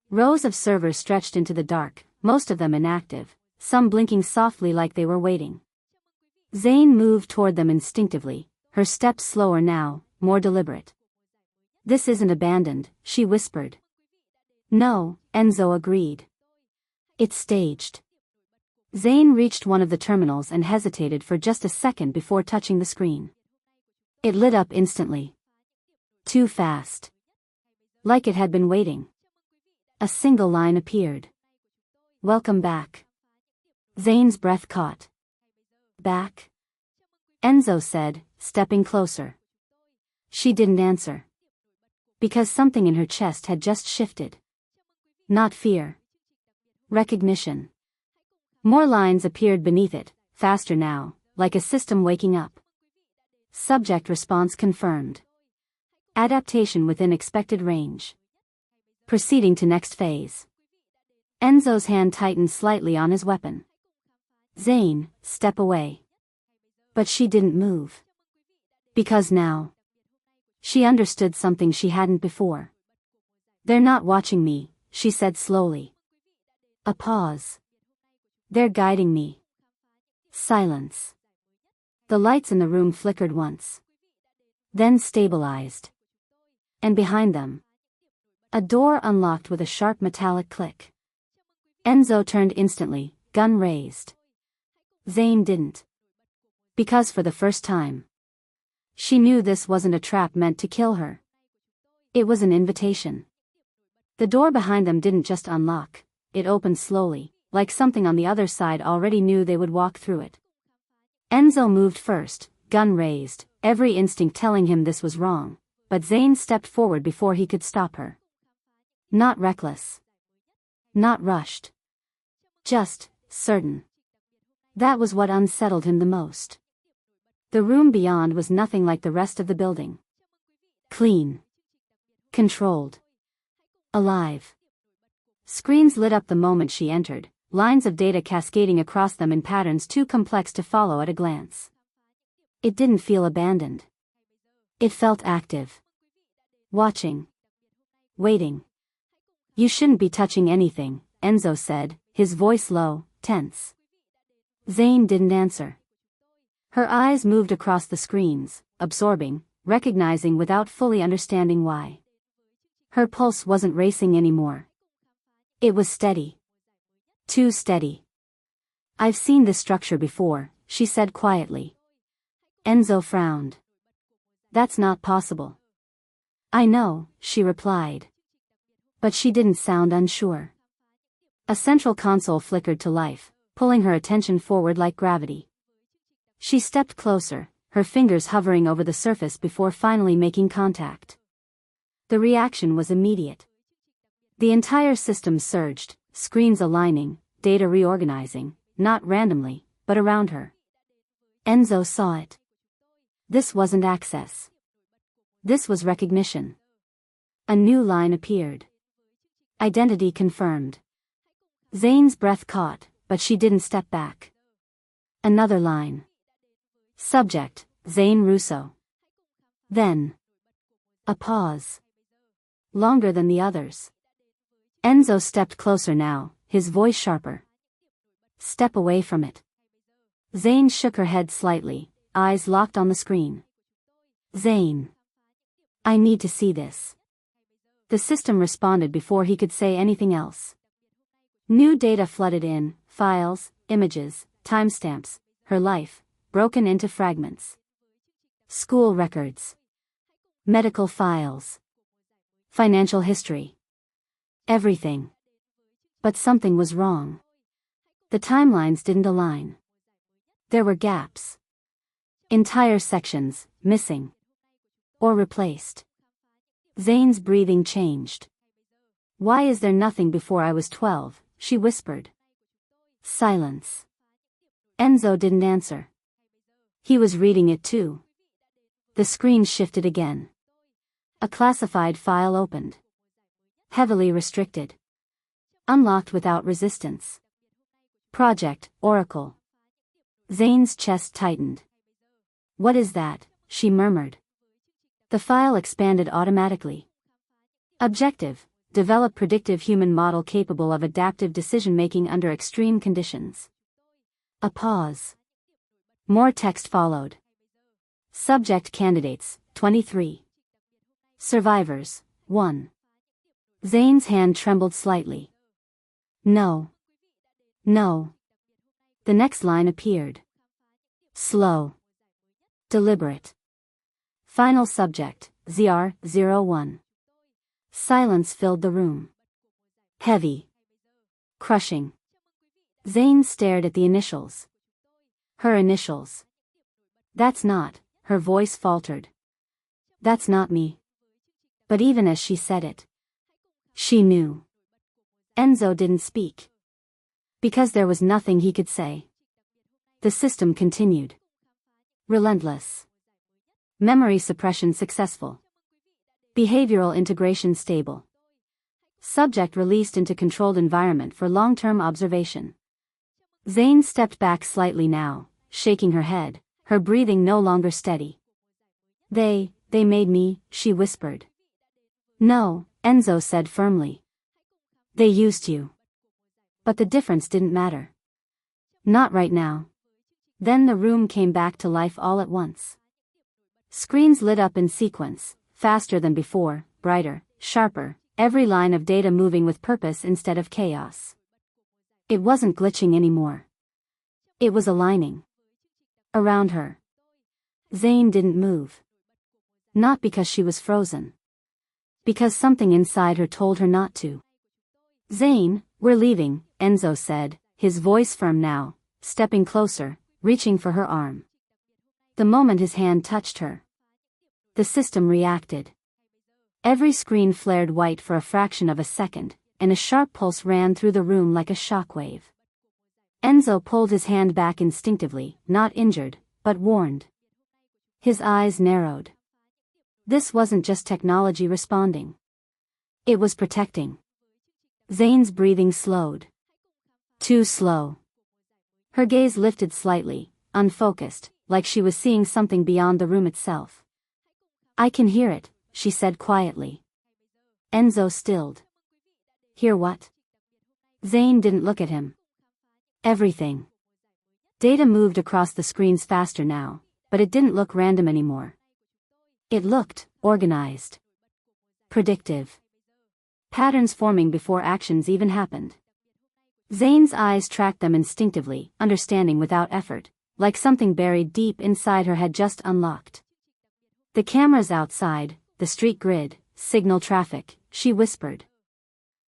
Rows of servers stretched into the dark, most of them inactive, some blinking softly like they were waiting. Zane moved toward them instinctively, her steps slower now, more deliberate. "This isn't abandoned," she whispered. "No," Enzo agreed. "It's staged." Zane reached one of the terminals and hesitated for just a second before touching the screen. It lit up instantly. Too fast. Like it had been waiting. A single line appeared. "Welcome back." Zane's breath caught. "Back?" Enzo said, stepping closer. She didn't answer. Because something in her chest had just shifted. Not fear. Recognition. More lines appeared beneath it, faster now, like a system waking up. Subject response confirmed. Adaptation within expected range. Proceeding to next phase. Enzo's hand tightened slightly on his weapon. "Zane, step away." But she didn't move. Because now. She understood something she hadn't before. "They're not watching me," she said slowly. A pause. They're guiding me. Silence. The lights in the room flickered once. Then stabilized. And behind them, a door unlocked with a sharp metallic click. Enzo turned instantly, gun raised. Zane didn't. Because for the first time, she knew this wasn't a trap meant to kill her. It was an invitation. The door behind them didn't just unlock, it opened slowly, like something on the other side already knew they would walk through it. Enzo moved first, gun raised, every instinct telling him this was wrong, but Zane stepped forward before he could stop her. Not reckless. Not rushed. Just certain. That was what unsettled him the most. The room beyond was nothing like the rest of the building. Clean. Controlled. Alive. Screens lit up the moment she entered, lines of data cascading across them in patterns too complex to follow at a glance. It didn't feel abandoned. It felt active. Watching. Waiting. You shouldn't be touching anything, Enzo said, his voice low, tense. Zane didn't answer. Her eyes moved across the screens, absorbing, recognizing without fully understanding why. Her pulse wasn't racing anymore. It was steady. Too steady. I've seen this structure before, she said quietly. Enzo frowned. That's not possible. I know, she replied. But she didn't sound unsure. A central console flickered to life, pulling her attention forward like gravity. She stepped closer, her fingers hovering over the surface before finally making contact. The reaction was immediate. The entire system surged, screens aligning, data reorganizing, not randomly, but around her. Enzo saw it. This wasn't access. This was recognition. A new line appeared. Identity confirmed. Zane's breath caught, but she didn't step back. Another line. Subject, Zane Russo. Then. A pause. Longer than the others. Enzo stepped closer now, his voice sharper. Step away from it. Zane shook her head slightly, eyes locked on the screen. Zane. I need to see this. The system responded before he could say anything else. New data flooded in, files, images, timestamps, her life, broken into fragments. School records. Medical files. Financial history. Everything. But something was wrong. The timelines didn't align. There were gaps. Entire sections, missing. Or replaced. Zane's breathing changed. Why is there nothing before I was 12, she whispered. Silence. Enzo didn't answer. He was reading it too. The screen shifted again. A classified file opened. Heavily restricted. Unlocked without resistance. Project, Oracle. Zane's chest tightened. What is that? She murmured. The file expanded automatically. Objective, develop predictive human model capable of adaptive decision-making under extreme conditions. A pause. More text followed. Subject candidates, 23. Survivors, 1. Zane's hand trembled slightly. No. No. The next line appeared. Slow. Deliberate. Final subject, ZR01. Silence filled the room. Heavy. Crushing. Zane stared at the initials. Her initials. That's not, her voice faltered. That's not me. But even as she said it, she knew. Enzo didn't speak. Because there was nothing he could say. The system continued. Relentless. Memory suppression successful. Behavioral integration stable. Subject released into controlled environment for long-term observation. Zane stepped back slightly now, shaking her head, her breathing no longer steady. They made me, she whispered. No, Enzo said firmly. They used you. But the difference didn't matter. Not right now. Then the room came back to life all at once. Screens lit up in sequence, faster than before, brighter, sharper, every line of data moving with purpose instead of chaos. It wasn't glitching anymore. It was aligning. Around her. Zane didn't move. Not because she was frozen. Because something inside her told her not to. Zane, we're leaving, Enzo said, his voice firm now, stepping closer, reaching for her arm. The moment his hand touched her, the system reacted. Every screen flared white for a fraction of a second, and a sharp pulse ran through the room like a shockwave. Enzo pulled his hand back instinctively, not injured, but warned. His eyes narrowed. This wasn't just technology responding. It was protecting. Zane's breathing slowed. Too slow. Her gaze lifted slightly, unfocused, like she was seeing something beyond the room itself. I can hear it, she said quietly. Enzo stilled. Hear what? Zane didn't look at him. Everything. Data moved across the screens faster now, but it didn't look random anymore. It looked organized. Predictive. Patterns forming before actions even happened. Zane's eyes tracked them instinctively, understanding without effort, like something buried deep inside her had just unlocked. The cameras outside, the street grid, signal traffic, she whispered.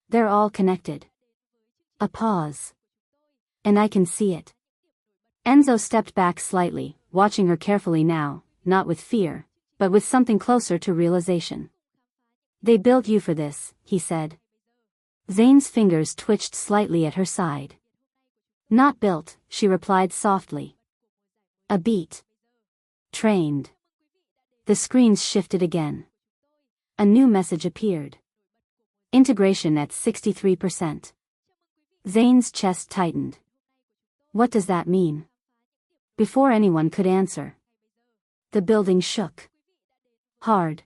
They're all connected. A pause. And I can see it. Enzo stepped back slightly, watching her carefully now, not with fear, but with something closer to realization. They built you for this, he said. Zane's fingers twitched slightly at her side. Not built, she replied softly. A beat. Trained. The screens shifted again. A new message appeared. Integration at 63%. Zane's chest tightened. What does that mean? Before anyone could answer, the building shook. Hard.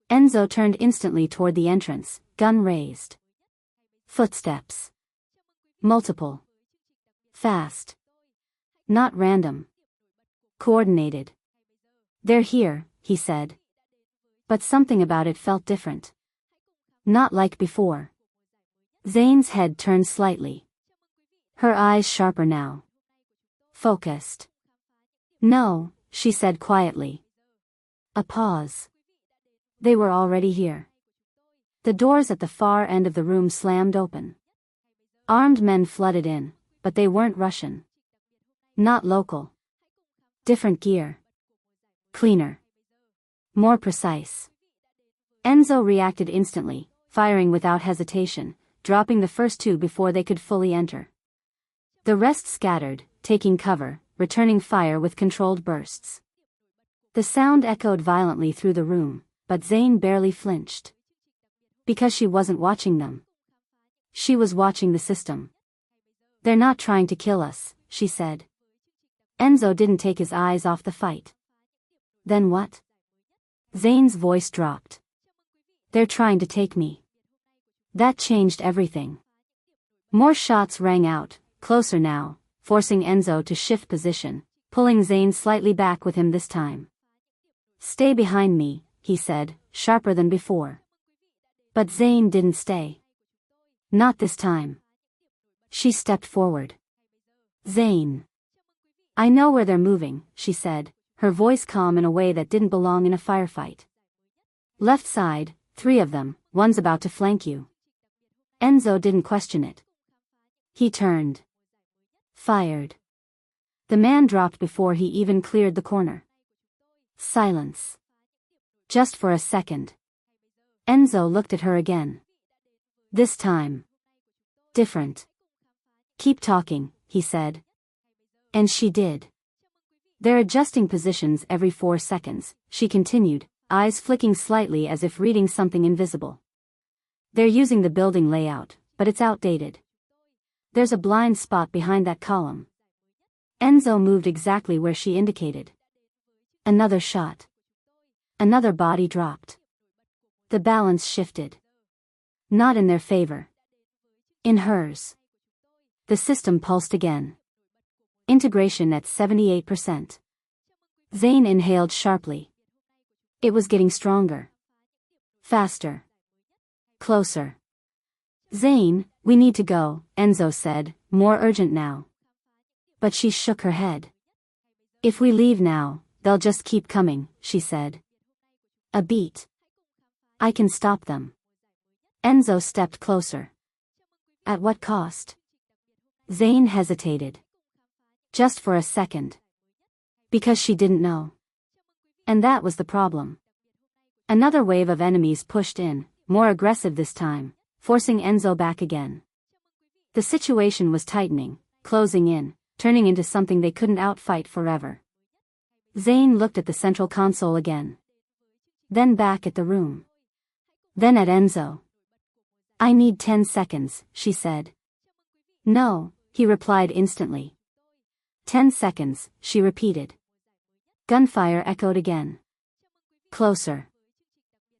Enzo turned instantly toward the entrance, gun raised. Footsteps. Multiple. Fast. Not random. Coordinated. They're here, he said. But something about it felt different. Not like before. Zane's head turned slightly. Her eyes sharper now. Focused. No, she said quietly. A pause. They were already here. The doors at the far end of the room slammed open. Armed men flooded in, but they weren't Russian. Not local. Different gear. Cleaner. More precise. Enzo reacted instantly, firing without hesitation, dropping the first two before they could fully enter. The rest scattered, taking cover, returning fire with controlled bursts. The sound echoed violently through the room, but Zane barely flinched. Because she wasn't watching them. She was watching the system. They're not trying to kill us, she said. Enzo didn't take his eyes off the fight. Then what? Zane's voice dropped. They're trying to take me. That changed everything. More shots rang out, closer now, forcing Enzo to shift position, pulling Zane slightly back with him this time. Stay behind me, he said, sharper than before. But Zane didn't stay. Not this time. She stepped forward. Zane. I know where they're moving, she said, her voice calm in a way that didn't belong in a firefight. Left side, 3 of them, one's about to flank you. Enzo didn't question it. He turned. Fired. The man dropped before he even cleared the corner. Silence. Just for a second. Enzo looked at her again. This time. Different. Keep talking, he said. And she did. They're adjusting positions every 4 seconds, she continued, eyes flicking slightly as if reading something invisible. They're using the building layout, but it's outdated. There's a blind spot behind that column. Enzo moved exactly where she indicated. Another shot. Another body dropped. The balance shifted. Not in their favor. In hers. The system pulsed again. Integration at 78%. Zane inhaled sharply. It was getting stronger. Faster. Closer. Zane, we need to go, Enzo said, more urgent now. But she shook her head. If we leave now, they'll just keep coming, she said. A beat. I can stop them. Enzo stepped closer. At what cost? Zane hesitated. Just for a second. Because she didn't know. And that was the problem. Another wave of enemies pushed in, more aggressive this time, forcing Enzo back again. The situation was tightening, closing in, turning into something they couldn't outfight forever. Zane looked at the central console again. Then back at the room. Then at Enzo. I need 10 seconds, she said. No, he replied instantly. 10 seconds, she repeated. Gunfire echoed again. Closer.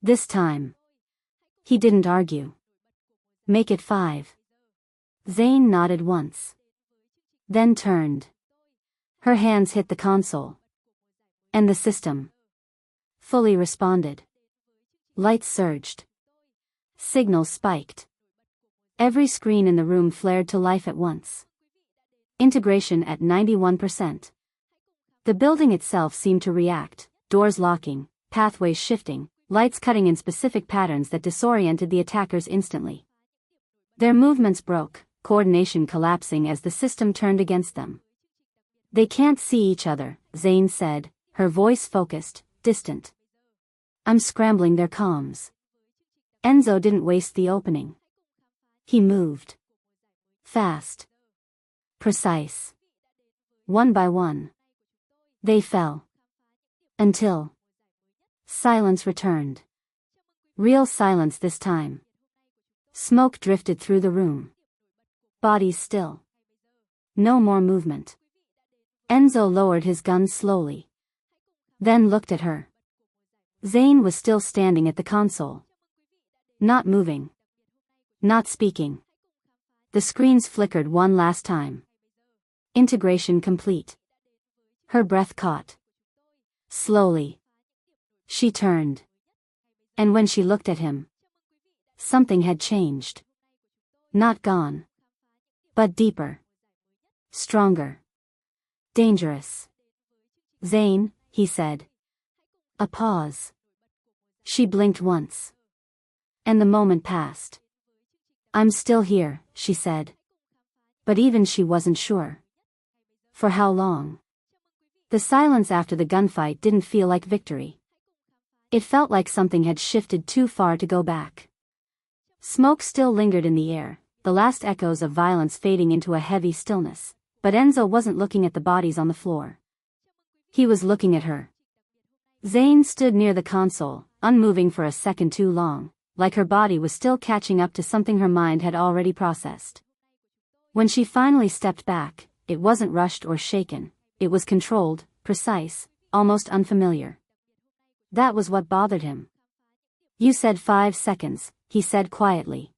This time. He didn't argue. Make it 5. Zane nodded once. Then turned. Her hands hit the console. And the system fully responded. Lights surged. Signals spiked. Every screen in the room flared to life at once. Integration at 91%. The building itself seemed to react, doors locking, pathways shifting, lights cutting in specific patterns that disoriented the attackers instantly. Their movements broke, coordination collapsing as the system turned against them. They can't see each other, Zane said, her voice focused, distant. I'm scrambling their comms. Enzo didn't waste the opening. He moved. Fast. Precise. One by one. They fell. Until silence returned. Real silence this time. Smoke drifted through the room. Bodies still. No more movement. Enzo lowered his gun slowly. Then looked at her. Zane was still standing at the console. Not moving. Not speaking. The screens flickered one last time. Integration complete. Her breath caught. Slowly. She turned. And when she looked at him, something had changed. Not gone. But deeper. Stronger. Dangerous. Zane, he said. A pause. She blinked once. And the moment passed. I'm still here, she said. But even she wasn't sure. For how long? The silence after the gunfight didn't feel like victory. It felt like something had shifted too far to go back. Smoke still lingered in the air, the last echoes of violence fading into a heavy stillness, but Enzo wasn't looking at the bodies on the floor. He was looking at her. Zane stood near the console, unmoving for a second too long, like her body was still catching up to something her mind had already processed. When she finally stepped back, it wasn't rushed or shaken, it was controlled, precise, almost unfamiliar. That was what bothered him. You said 5 seconds, he said quietly.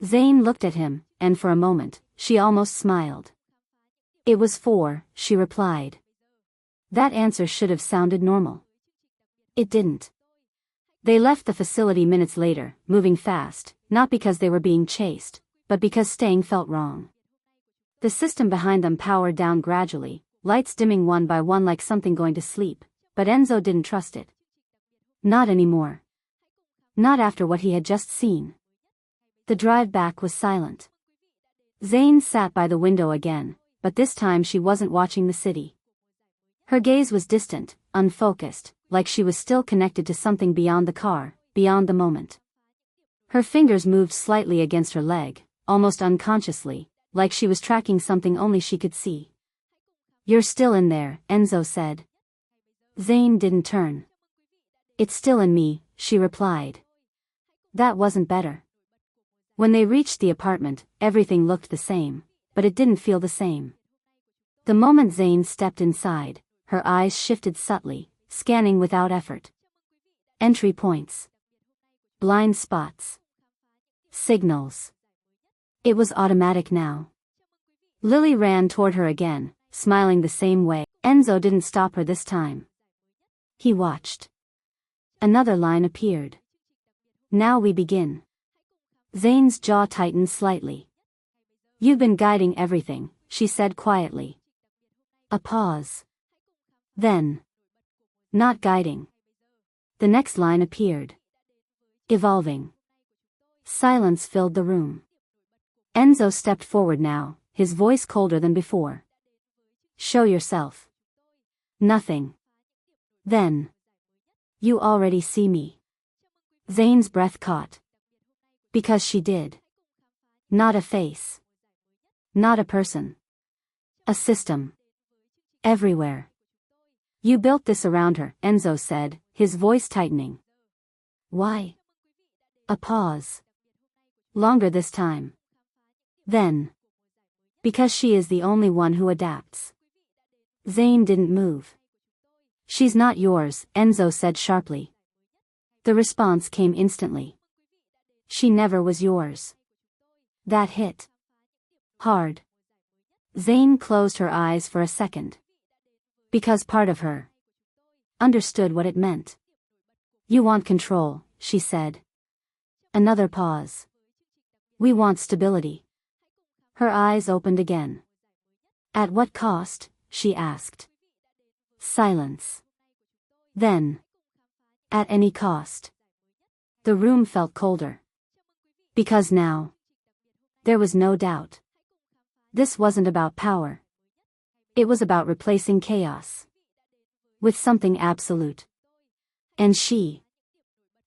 Zane looked at him, and for a moment, she almost smiled. It was 4, she replied. That answer should have sounded normal. It didn't. They left the facility minutes later, moving fast, not because they were being chased, but because staying felt wrong. The system behind them powered down gradually, lights dimming one by one like something going to sleep, but Enzo didn't trust it. Not anymore. Not after what he had just seen. The drive back was silent. Zane sat by the window again, but this time she wasn't watching the city. Her gaze was distant, unfocused, like she was still connected to something beyond the car, beyond the moment. Her fingers moved slightly against her leg, almost unconsciously, like she was tracking something only she could see. You're still in there, Enzo said. Zane didn't turn. It's still in me, she replied. That wasn't better. When they reached the apartment, everything looked the same, but it didn't feel the same. The moment Zane stepped inside, her eyes shifted subtly, scanning without effort. Entry points. Blind spots. Signals. It was automatic now. Lily ran toward her again, smiling the same way. Enzo didn't stop her this time. He watched. Another line appeared. Now we begin. Zane's jaw tightened slightly. You've been guiding everything, she said quietly. A pause. Then. Not guiding. The next line appeared. Evolving. Silence filled the room. Enzo stepped forward now, his voice colder than before. Show yourself. Nothing. Then. You already see me. Zane's breath caught. Because she did. Not a face. Not a person. A system. Everywhere. You built this around her, Enzo said, his voice tightening. Why? A pause. Longer this time. Then. Because she is the only one who adapts. Zane didn't move. She's not yours, Enzo said sharply. The response came instantly. She never was yours. That hit. Hard. Zane closed her eyes for a second. Because part of her understood what it meant. You want control, she said. Another pause. We want stability. Her eyes opened again. At what cost, she asked. Silence. Then. At any cost. The room felt colder. Because now. There was no doubt. This wasn't about power. It was about replacing chaos with something absolute. And she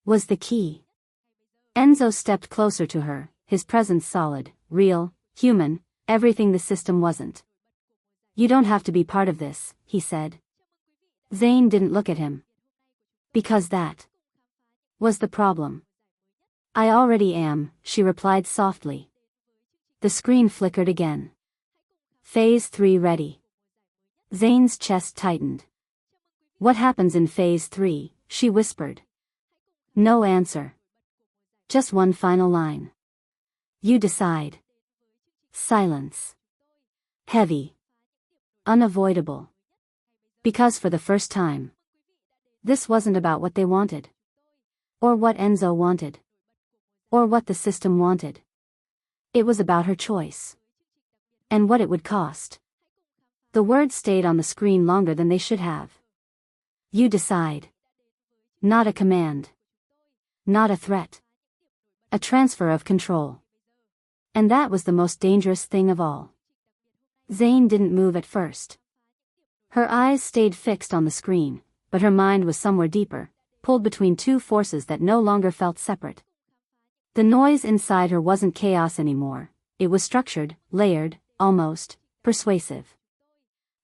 was the key. Enzo stepped closer to her, his presence solid, real, human, everything the system wasn't. You don't have to be part of this, he said. Zane didn't look at him. Because that was the problem. I already am, she replied softly. The screen flickered again. Phase 3 ready. Zane's chest tightened. What happens in Phase 3, she whispered. No answer. Just one final line. You decide. Silence. Heavy. Unavoidable. Because for the first time, this wasn't about what they wanted. Or what Enzo wanted. Or what the system wanted. It was about her choice. And what it would cost. The words stayed on the screen longer than they should have. You decide. Not a command. Not a threat. A transfer of control. And that was the most dangerous thing of all. Zane didn't move at first. Her eyes stayed fixed on the screen, but her mind was somewhere deeper, pulled between two forces that no longer felt separate. The noise inside her wasn't chaos anymore, it was structured, layered, almost persuasive.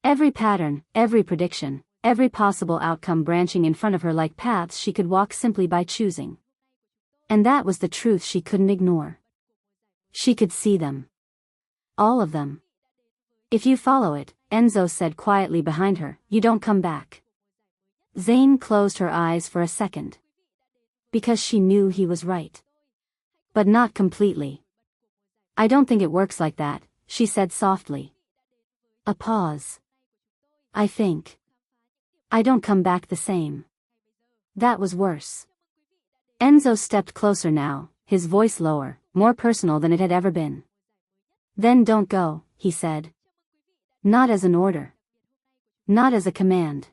Every pattern, every prediction, every possible outcome branching in front of her like paths she could walk simply by choosing. And that was the truth she couldn't ignore. She could see them. All of them. If you follow it, Enzo said quietly behind her, you don't come back. Zane closed her eyes for a second. Because she knew he was right. But not completely. I don't think it works like that, she said softly. A pause. I think. I don't come back the same. That was worse. Enzo stepped closer now, his voice lower, more personal than it had ever been. Then don't go, he said. Not as an order. Not as a command.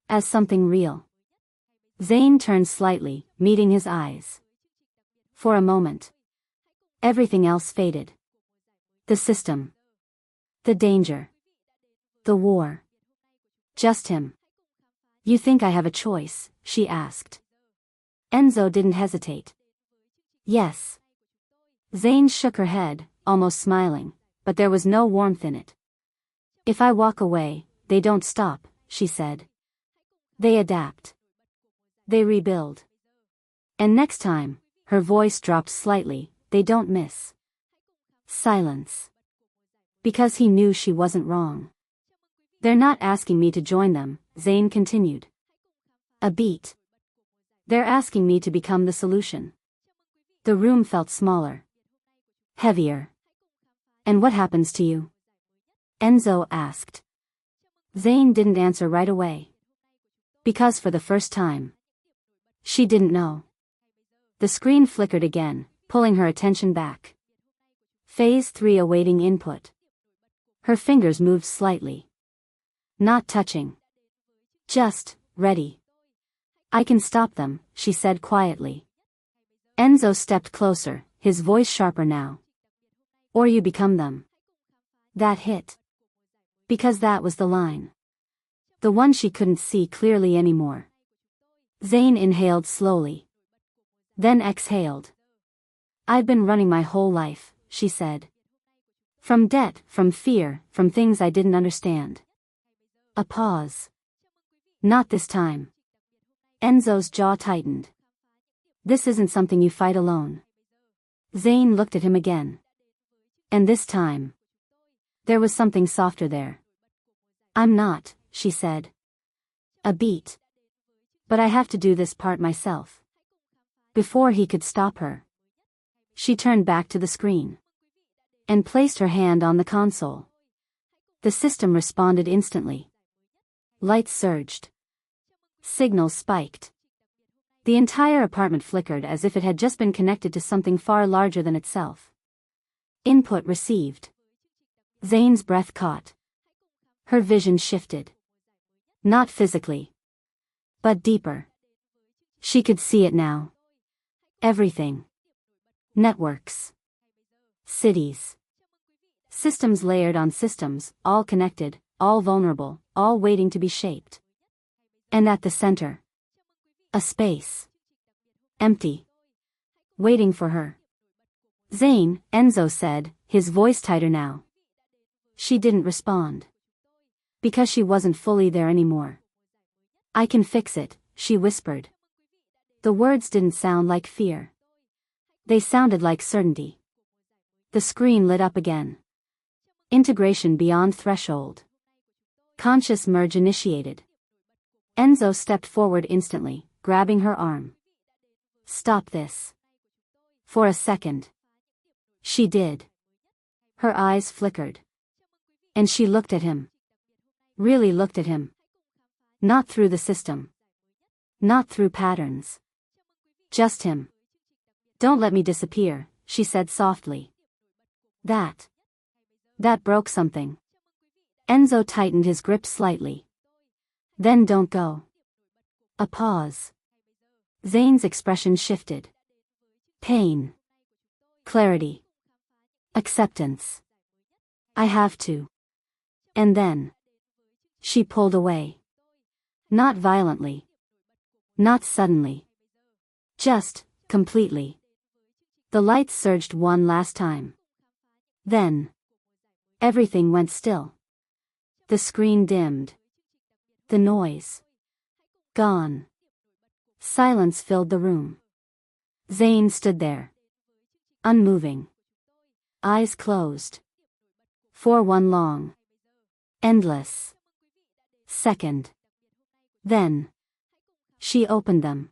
As something real. Zane turned slightly, meeting his eyes. For a moment. Everything else faded. The system. The danger. The war. Just him. You think I have a choice, she asked. Enzo didn't hesitate. Yes. Zane shook her head, almost smiling, but there was no warmth in it. If I walk away, they don't stop, she said. They adapt. They rebuild. And next time, her voice dropped slightly, they don't miss. Silence. Because he knew she wasn't wrong. They're not asking me to join them, Zane continued. A beat. They're asking me to become the solution. The room felt smaller. Heavier. And what happens to you? Enzo asked. Zane didn't answer right away. Because for the first time, she didn't know. The screen flickered again, pulling her attention back. Phase 3 awaiting input. Her fingers moved slightly. Not touching. Just, ready. I can stop them, she said quietly. Enzo stepped closer, his voice sharper now. Or you become them. That hit. Because that was the line. The one she couldn't see clearly anymore. Zane inhaled slowly. Then exhaled. I've been running my whole life, she said. From debt, from fear, from things I didn't understand. A pause. Not this time. Enzo's jaw tightened. This isn't something you fight alone. Zane looked at him again. And this time, there was something softer there. I'm not, she said. A beat. But I have to do this part myself. Before he could stop her, she turned back to the screen and placed her hand on the console. The system responded instantly. Lights surged. Signals spiked. The entire apartment flickered as if it had just been connected to something far larger than itself. Input received. Zane's breath caught. Her vision shifted. Not physically, but deeper. She could see it now. Everything. Networks. Cities. Systems layered on systems, all connected, all vulnerable, all waiting to be shaped. And at the center, a space. Empty. Waiting for her. Zane, Enzo said, his voice tighter now. She didn't respond. Because she wasn't fully there anymore. I can fix it, she whispered. The words didn't sound like fear. They sounded like certainty. The screen lit up again. Integration beyond threshold. Conscious merge initiated. Enzo stepped forward instantly, grabbing her arm. Stop this. For a second. She did. Her eyes flickered. And she looked at him. Really looked at him. Not through the system. Not through patterns. Just him. Don't let me disappear, she said softly. That broke something. Enzo tightened his grip slightly. Then don't go. A pause. Zane's expression shifted. Pain. Clarity. Acceptance. I have to. And then. She pulled away. Not violently. Not suddenly. Just, completely. The lights surged one last time. Then. Everything went still. The screen dimmed. The noise. Gone. Silence filled the room. Zane stood there. Unmoving. Eyes closed. For one long. Endless. Second. Then. She opened them.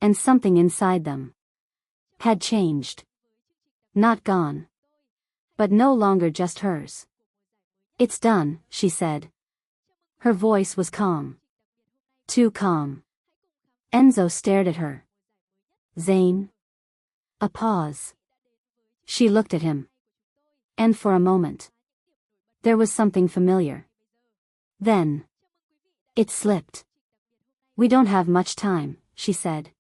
And something inside them. Had changed. Not gone. But no longer just hers. It's done, she said. Her voice was calm. Too calm. Enzo stared at her. Zane? A pause. She looked at him. And for a moment. There was something familiar. Then. It slipped. We don't have much time, she said.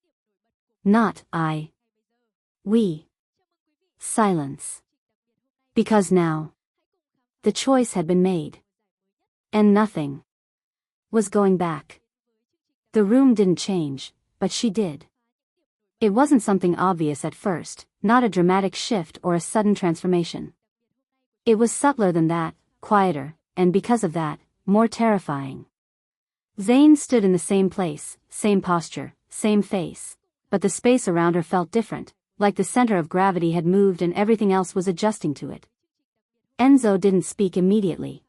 Not I. We. Silence. Because now. The choice had been made. And nothing. Was going back. The room didn't change, but she did. It wasn't something obvious at first, not a dramatic shift or a sudden transformation. It was subtler than that, quieter, and because of that, more terrifying. Zane stood in the same place, same posture, same face, but the space around her felt different, like the center of gravity had moved and everything else was adjusting to it. Enzo didn't speak immediately.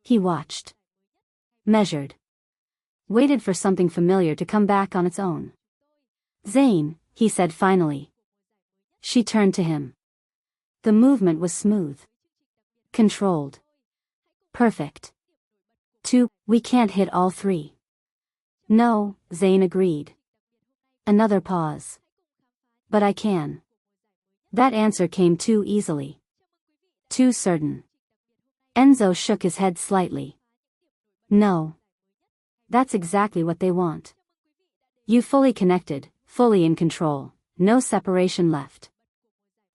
He watched. Measured. Waited for something familiar to come back on its own. Zane, he said finally. She turned to him. The movement was smooth. Controlled. Perfect. 2. We can't hit all 3. No, Zane agreed. Another pause. But I can. That answer came too easily. Too certain. Enzo shook his head slightly. No. That's exactly what they want. You fully connected, fully in control, no separation left.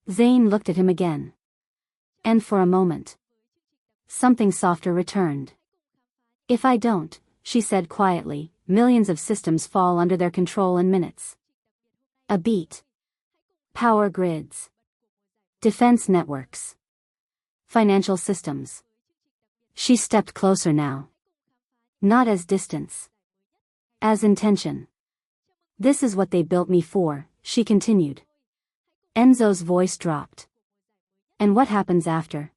Zane looked at him again. And for a moment, something softer returned. If I don't, she said quietly, millions of systems fall under their control in minutes. A beat. Power grids. Defense networks. Financial systems. She stepped closer now. Not as distance. As intention. This is what they built me for, she continued. Enzo's voice dropped. And what happens after?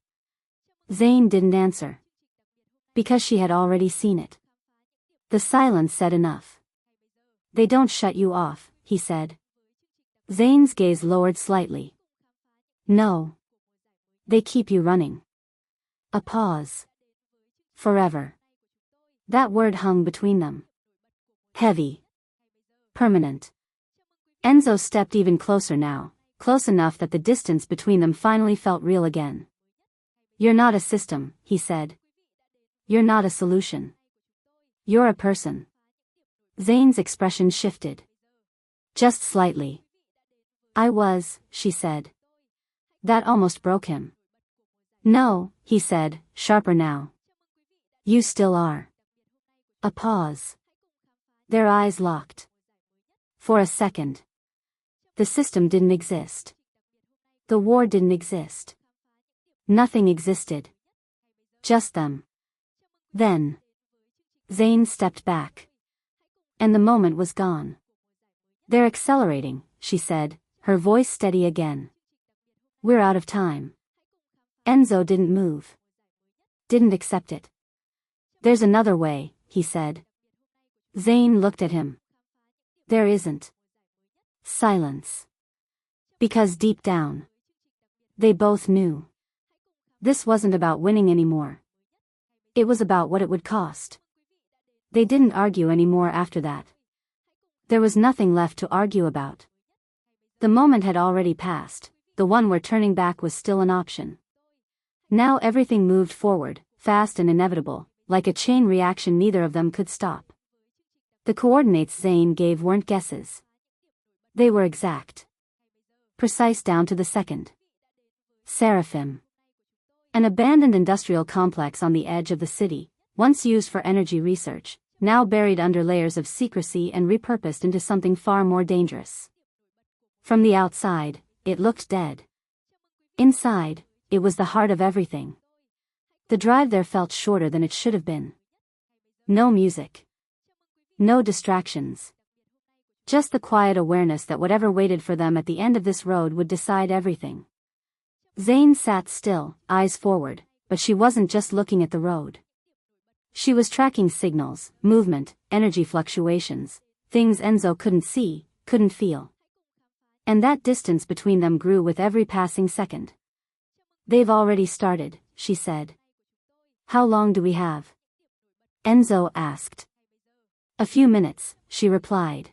Zane didn't answer. Because she had already seen it. The silence said enough. They don't shut you off, he said. Zane's gaze lowered slightly. No. They keep you running. A pause. Forever. That word hung between them. Heavy. Permanent. Enzo stepped even closer now, close enough that the distance between them finally felt real again. You're not a system, he said. You're not a solution. You're a person. Zane's expression shifted. Just slightly. I was, she said. That almost broke him. No, he said, sharper now. You still are. A pause. Their eyes locked. For a second. The system didn't exist. The war didn't exist. Nothing existed. Just them. Then. Zane stepped back. And the moment was gone. They're accelerating, she said, her voice steady again. We're out of time. Enzo didn't move. Didn't accept it. There's another way, he said. Zane looked at him. There isn't. Silence. Because deep down, they both knew. This wasn't about winning anymore. It was about what it would cost. They didn't argue anymore after that. There was nothing left to argue about. The moment had already passed, the one where turning back was still an option. Now everything moved forward, fast and inevitable, like a chain reaction neither of them could stop. The coordinates Zane gave weren't guesses. They were exact. Precise down to the second. Seraphim. An abandoned industrial complex on the edge of the city, once used for energy research, now buried under layers of secrecy and repurposed into something far more dangerous. From the outside, it looked dead. Inside, it was the heart of everything. The drive there felt shorter than it should have been. No music. No distractions. Just the quiet awareness that whatever waited for them at the end of this road would decide everything. Zane sat still, eyes forward, but she wasn't just looking at the road. She was tracking signals, movement, energy fluctuations, things Enzo couldn't see, couldn't feel. And that distance between them grew with every passing second. They've already started, she said. How long do we have? Enzo asked. A few minutes, she replied.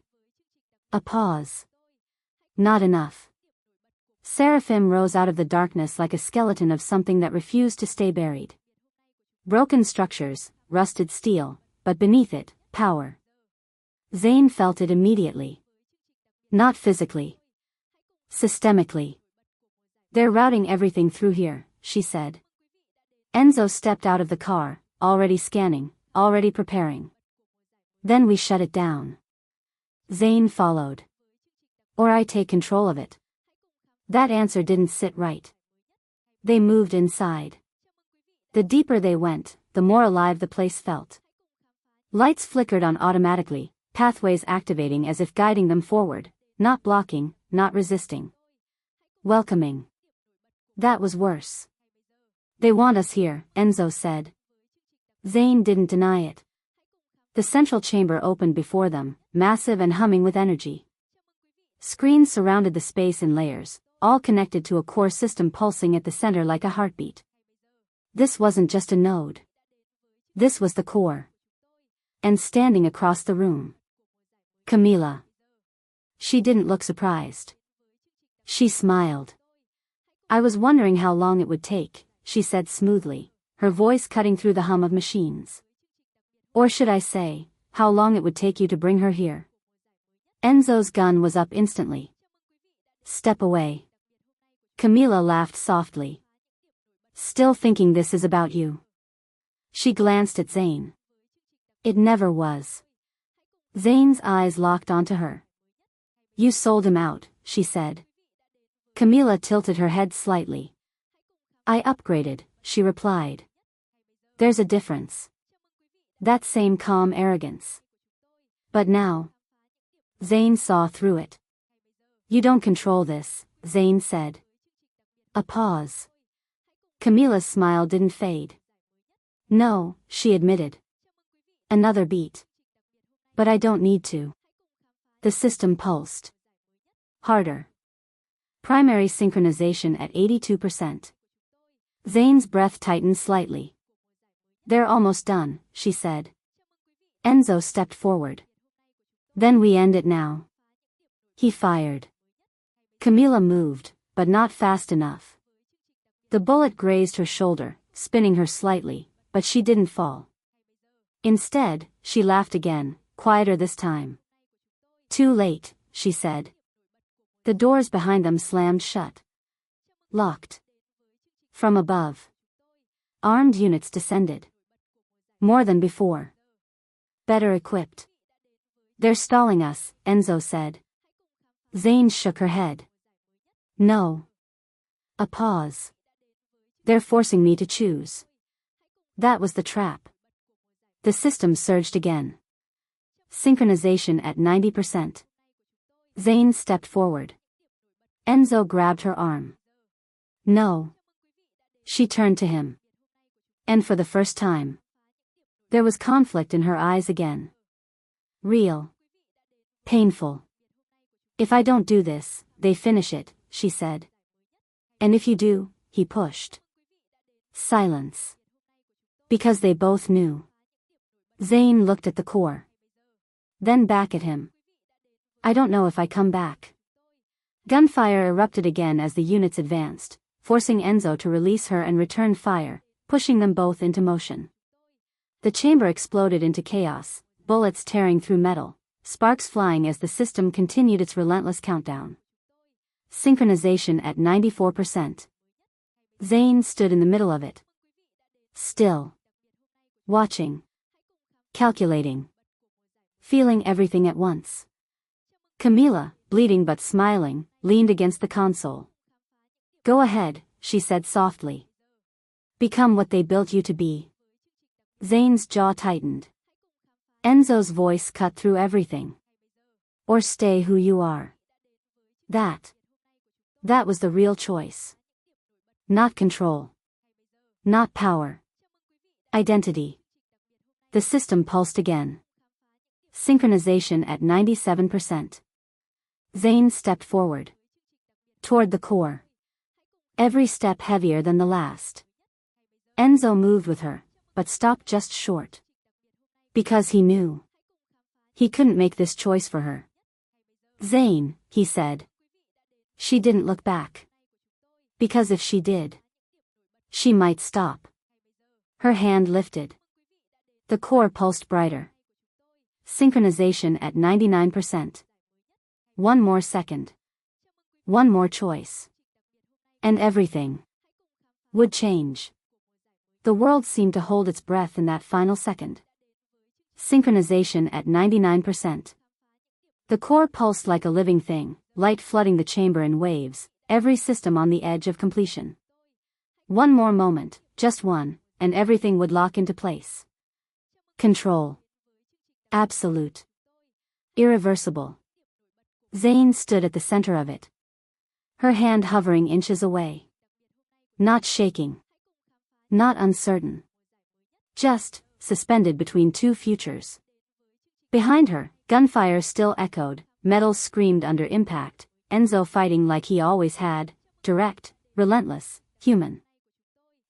A pause. Not enough. Seraphim rose out of the darkness like a skeleton of something that refused to stay buried. Broken structures, rusted steel, but beneath it, power. Zane felt it immediately. Not physically. Systemically. They're routing everything through here, she said. Enzo stepped out of the car, already scanning, already preparing. Then we shut it down. Zane followed. Or I take control of it. That answer didn't sit right. They moved inside. The deeper they went, the more alive the place felt. Lights flickered on automatically, pathways activating as if guiding them forward, not blocking, not resisting. Welcoming. That was worse. They want us here, Enzo said. Zane didn't deny it. The central chamber opened before them, massive and humming with energy. Screens surrounded the space in layers, all connected to a core system pulsing at the center like a heartbeat. This wasn't just a node. This was the core. And standing across the room. Camila. She didn't look surprised. She smiled. I was wondering how long it would take, she said smoothly, her voice cutting through the hum of machines. Or should I say, how long it would take you to bring her here? Enzo's gun was up instantly. Step away. Camila laughed softly. Still thinking this is about you? She glanced at Zane. It never was. Zane's eyes locked onto her. You sold him out, she said. Camila tilted her head slightly. I upgraded, she replied. There's a difference. That same calm arrogance. But now. Zane saw through it. You don't control this, Zane said. A pause. Camila's smile didn't fade. No, she admitted. Another beat. But I don't need to. The system pulsed. Harder. Primary synchronization at 82%. Zane's breath tightened slightly. They're almost done, she said. Enzo stepped forward. Then we end it now. He fired. Camila moved, but not fast enough. The bullet grazed her shoulder, spinning her slightly, but she didn't fall. Instead, she laughed again, quieter this time. Too late, she said. The doors behind them slammed shut. Locked. From above. Armed units descended. More than before. Better equipped. They're stalling us, Enzo said. Zane shook her head. No. A pause. They're forcing me to choose. That was the trap. The system surged again. Synchronization at 90%. Zane stepped forward. Enzo grabbed her arm. No. She turned to him. And for the first time. There was conflict in her eyes again. Real. Painful. If I don't do this, they finish it, she said. And if you do, he pushed. Silence. Because they both knew. Zane looked at the core. Then back at him. I don't know if I come back. Gunfire erupted again as the units advanced, forcing Enzo to release her and return fire, pushing them both into motion. The chamber exploded into chaos, bullets tearing through metal, sparks flying as the system continued its relentless countdown. Synchronization at 94%. Zane stood in the middle of it. Still. Watching. Calculating. Feeling everything at once. Camila, bleeding but smiling, leaned against the console. Go ahead, she said softly. Become what they built you to be. Zane's jaw tightened. Enzo's voice cut through everything. Or stay who you are. That was the real choice. Not control. Not power. Identity. The system pulsed again. Synchronization at 97%. Zane stepped forward. Toward the core. Every step heavier than the last. Enzo moved with her, but stopped just short. Because he knew. He couldn't make this choice for her. Zane, he said. She didn't look back. Because if she did, she might stop. Her hand lifted. The core pulsed brighter. Synchronization at 99%. One more second. One more choice. And everything would change. The world seemed to hold its breath in that final second. Synchronization at 99%. The core pulsed like a living thing, light flooding the chamber in waves, every system on the edge of completion. One more moment, just one, and everything would lock into place. Control. Absolute. Irreversible. Zane stood at the center of it. Her hand hovering inches away. Not shaking. Not uncertain. Just, suspended between two futures. Behind her, gunfire still echoed, metals screamed under impact, Enzo fighting like he always had, direct, relentless, human.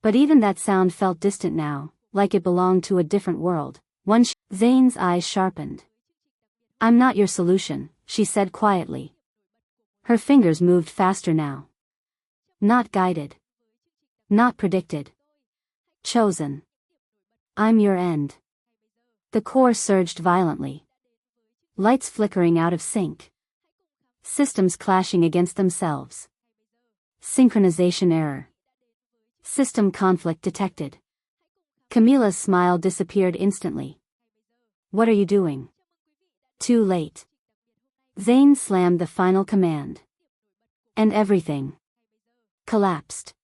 But even that sound felt distant now, like it belonged to a different world. Zane's eyes sharpened. I'm not your solution, she said quietly. Her fingers moved faster now. Not guided. Not predicted. Chosen. I'm your end. The core surged violently. Lights flickering out of sync. Systems clashing against themselves. Synchronization error. System conflict detected. Camilla's smile disappeared instantly. What are you doing? Too late. Zane slammed the final command. And everything collapsed.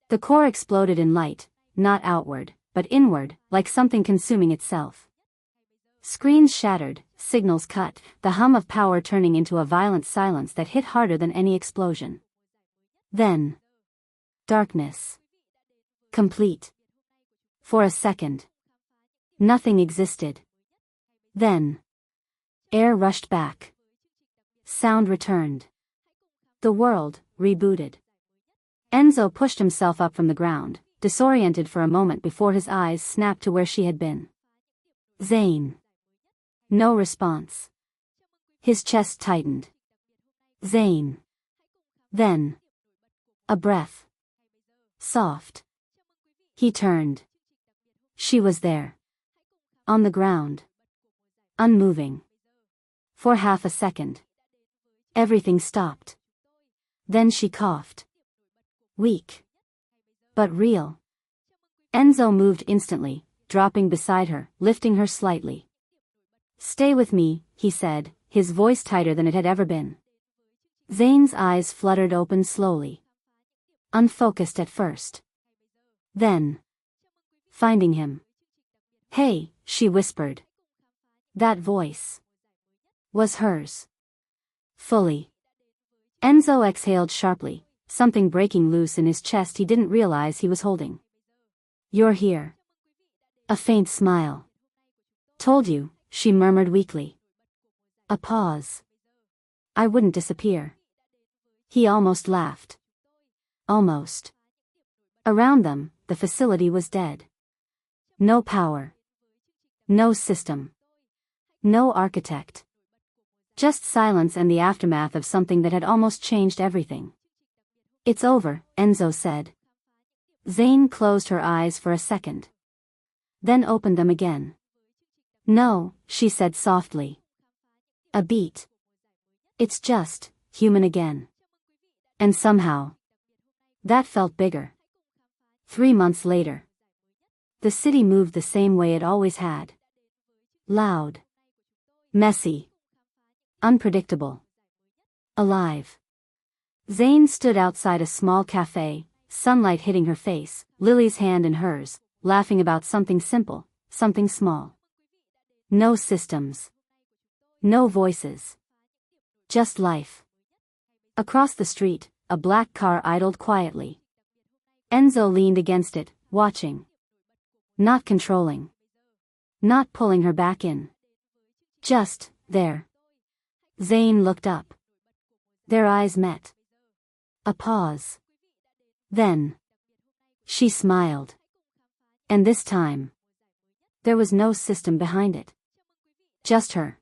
The core exploded in light, not outward, but inward, like something consuming itself. Screens shattered, signals cut, the hum of power turning into a violent silence that hit harder than any explosion. Then, darkness. Complete. For a second, nothing existed. Then, air rushed back. Sound returned. The world rebooted. Enzo pushed himself up from the ground, disoriented for a moment before his eyes snapped to where she had been. Zane. No response. His chest tightened. Zane. Then. A breath. Soft. He turned. She was there. On the ground. Unmoving. For half a second. Everything stopped. Then she coughed. Weak. But real. Enzo moved instantly, dropping beside her, lifting her slightly. Stay with me, he said, his voice tighter than it had ever been. Zane's eyes fluttered open slowly. Unfocused at first. Then. Finding him. Hey, she whispered. That voice. Was hers. Fully. Enzo exhaled sharply, something breaking loose in his chest he didn't realize he was holding. You're here. A faint smile. Told you, she murmured weakly. A pause. I wouldn't disappear. He almost laughed. Almost. Around them, the facility was dead. No power. No system. No architect. Just silence and the aftermath of something that had almost changed everything. It's over, Enzo said. Zane closed her eyes for a second. Then opened them again. No, she said softly. A beat. It's just, human again. And somehow. That felt bigger. 3 months later. The city moved the same way it always had. Loud. Messy. Unpredictable. Alive. Zane stood outside a small cafe, sunlight hitting her face, Lily's hand in hers, laughing about something simple, something small. No systems. No voices. Just life. Across the street, a black car idled quietly. Enzo leaned against it, watching. Not controlling. Not pulling her back in. Just, there. Zane looked up. Their eyes met. A pause. Then. She smiled. And this time. There was no system behind it. Just her.